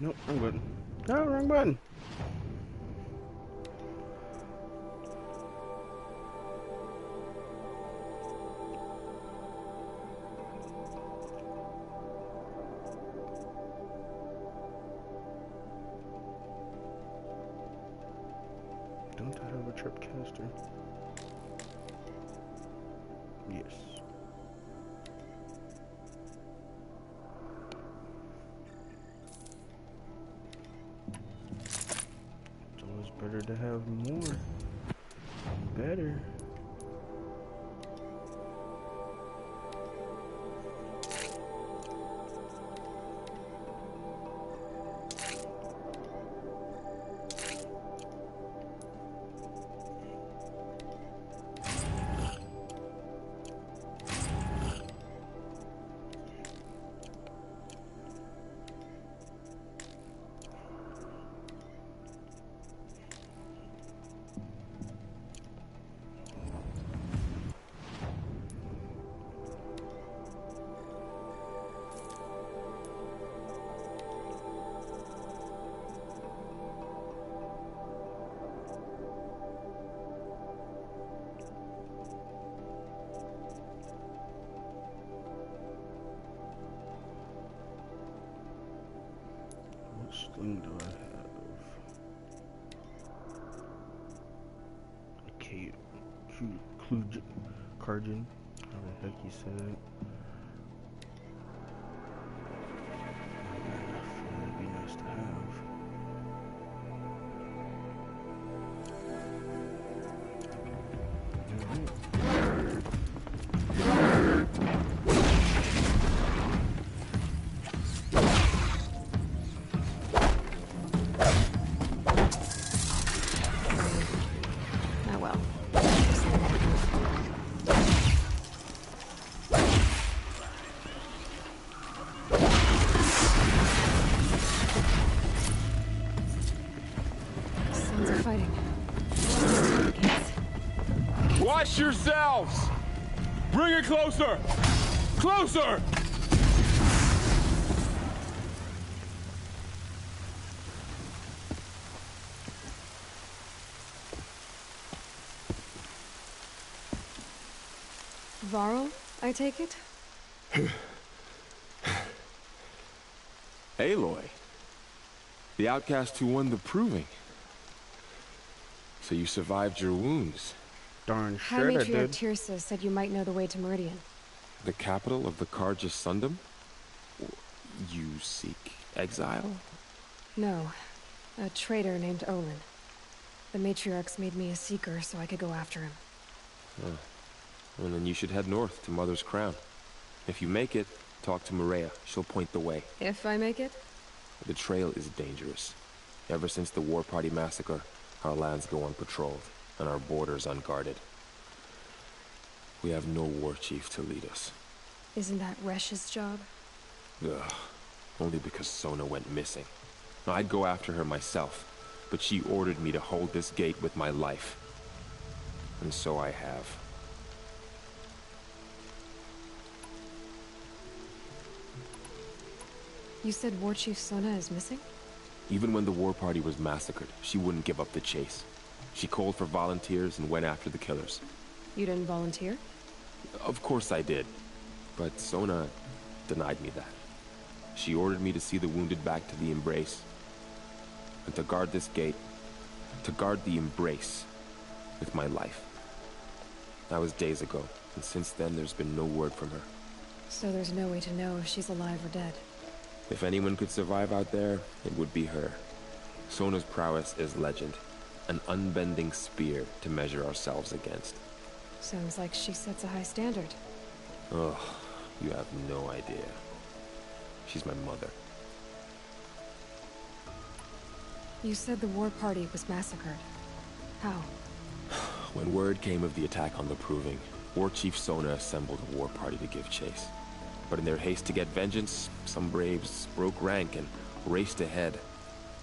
Nope, wrong button. No, wrong button. Don't I have a tripcaster? Yes. Better to have more. Better. What sling do I have? Okay, Kharjan, how the heck you said it? That'd be nice to have. Watch yourselves! Bring it closer! Closer! Varl, I take it? Aloy. The outcast who won the proving. So you survived your wounds. Darn High sure I Matriarch did. Tirsa said you might know the way to Meridian. The capital of the Carja Sundom? You seek exile? No. A traitor named Olin. The Matriarchs made me a seeker so I could go after him. Huh. Well, then you should head north to Mother's Crown. If you make it, talk to Maria. She'll point the way. If I make it? The trail is dangerous. Ever since the War Party massacre, our lands go unpatrolled, and our borders unguarded. We have no war chief to lead us. Isn't that Resh's job? Ugh. Only because Sona went missing. Now, I'd go after her myself, but she ordered me to hold this gate with my life. And so I have. You said War Chief Sona is missing? Even when the War Party was massacred, she wouldn't give up the chase. She called for volunteers and went after the killers. You didn't volunteer? Of course I did. But Sona denied me that. She ordered me to see the wounded back to the Embrace. And to guard this gate. To guard the Embrace. With my life. That was days ago. And since then, there's been no word from her. So there's no way to know if she's alive or dead. If anyone could survive out there, it would be her. Sona's prowess is legend. An unbending spear to measure ourselves against. Sounds like she sets a high standard. Ugh, you have no idea. She's my mother. You said the war party was massacred. How? When word came of the attack on the Proving, War Chief Sona assembled a war party to give chase. But in their haste to get vengeance, some braves broke rank and raced ahead,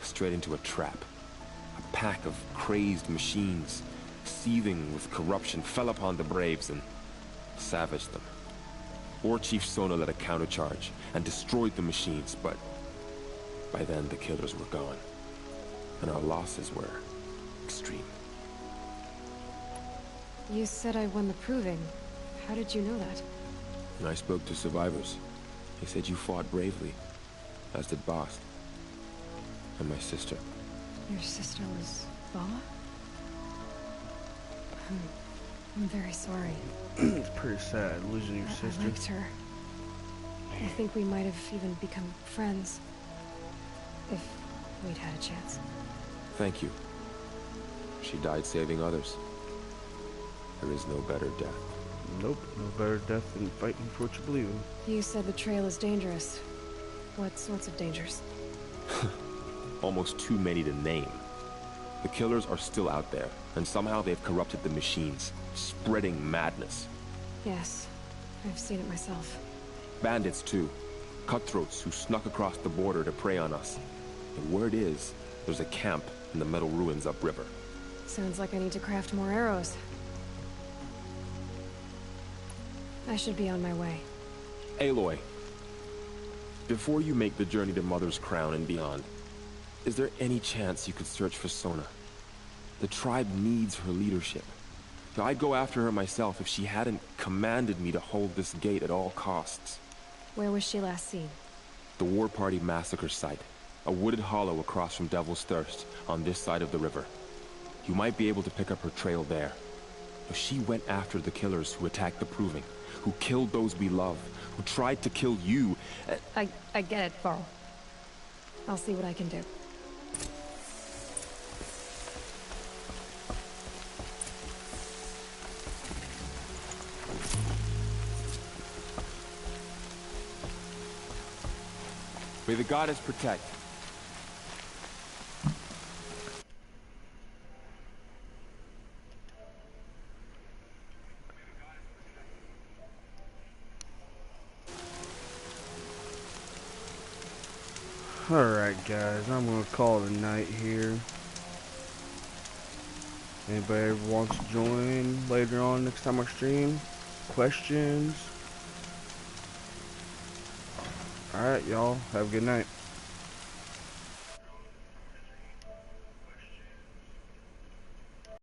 straight into a trap. A pack of crazed machines, seething with corruption, fell upon the braves and savaged them. War Chief Sona led a countercharge and destroyed the machines, but by then the killers were gone, and our losses were extreme. You said I won the Proving. How did you know that? And I spoke to survivors. They said you fought bravely, as did Bast. And my sister. Your sister was Vala? I'm very sorry. It's pretty sad losing your sister. I liked her. I think we might have even become friends. If we'd had a chance. Thank you. She died saving others. There is no better death. Nope, no better death than fighting for what you believe in. You said the trail is dangerous. What sorts of dangers? Almost too many to name. The killers are still out there, and somehow they've corrupted the machines, spreading madness. Yes, I've seen it myself. Bandits, too. Cutthroats who snuck across the border to prey on us. The word is, there's a camp in the metal ruins upriver. Sounds like I need to craft more arrows. I should be on my way. Aloy, before you make the journey to Mother's Crown and beyond, is there any chance you could search for Sona? The tribe needs her leadership. I'd go after her myself if she hadn't commanded me to hold this gate at all costs. Where was she last seen? The War Party massacre site. A wooded hollow across from Devil's Thirst, on this side of the river. You might be able to pick up her trail there. She went after the killers who attacked the Proving, who killed those we love, who tried to kill you. I get it, Varl. I'll see what I can do. May the goddess protect. Alright guys, I'm gonna call it a night here. Anybody ever wants to join later on next time I stream? Questions? Alright y'all, have a good night.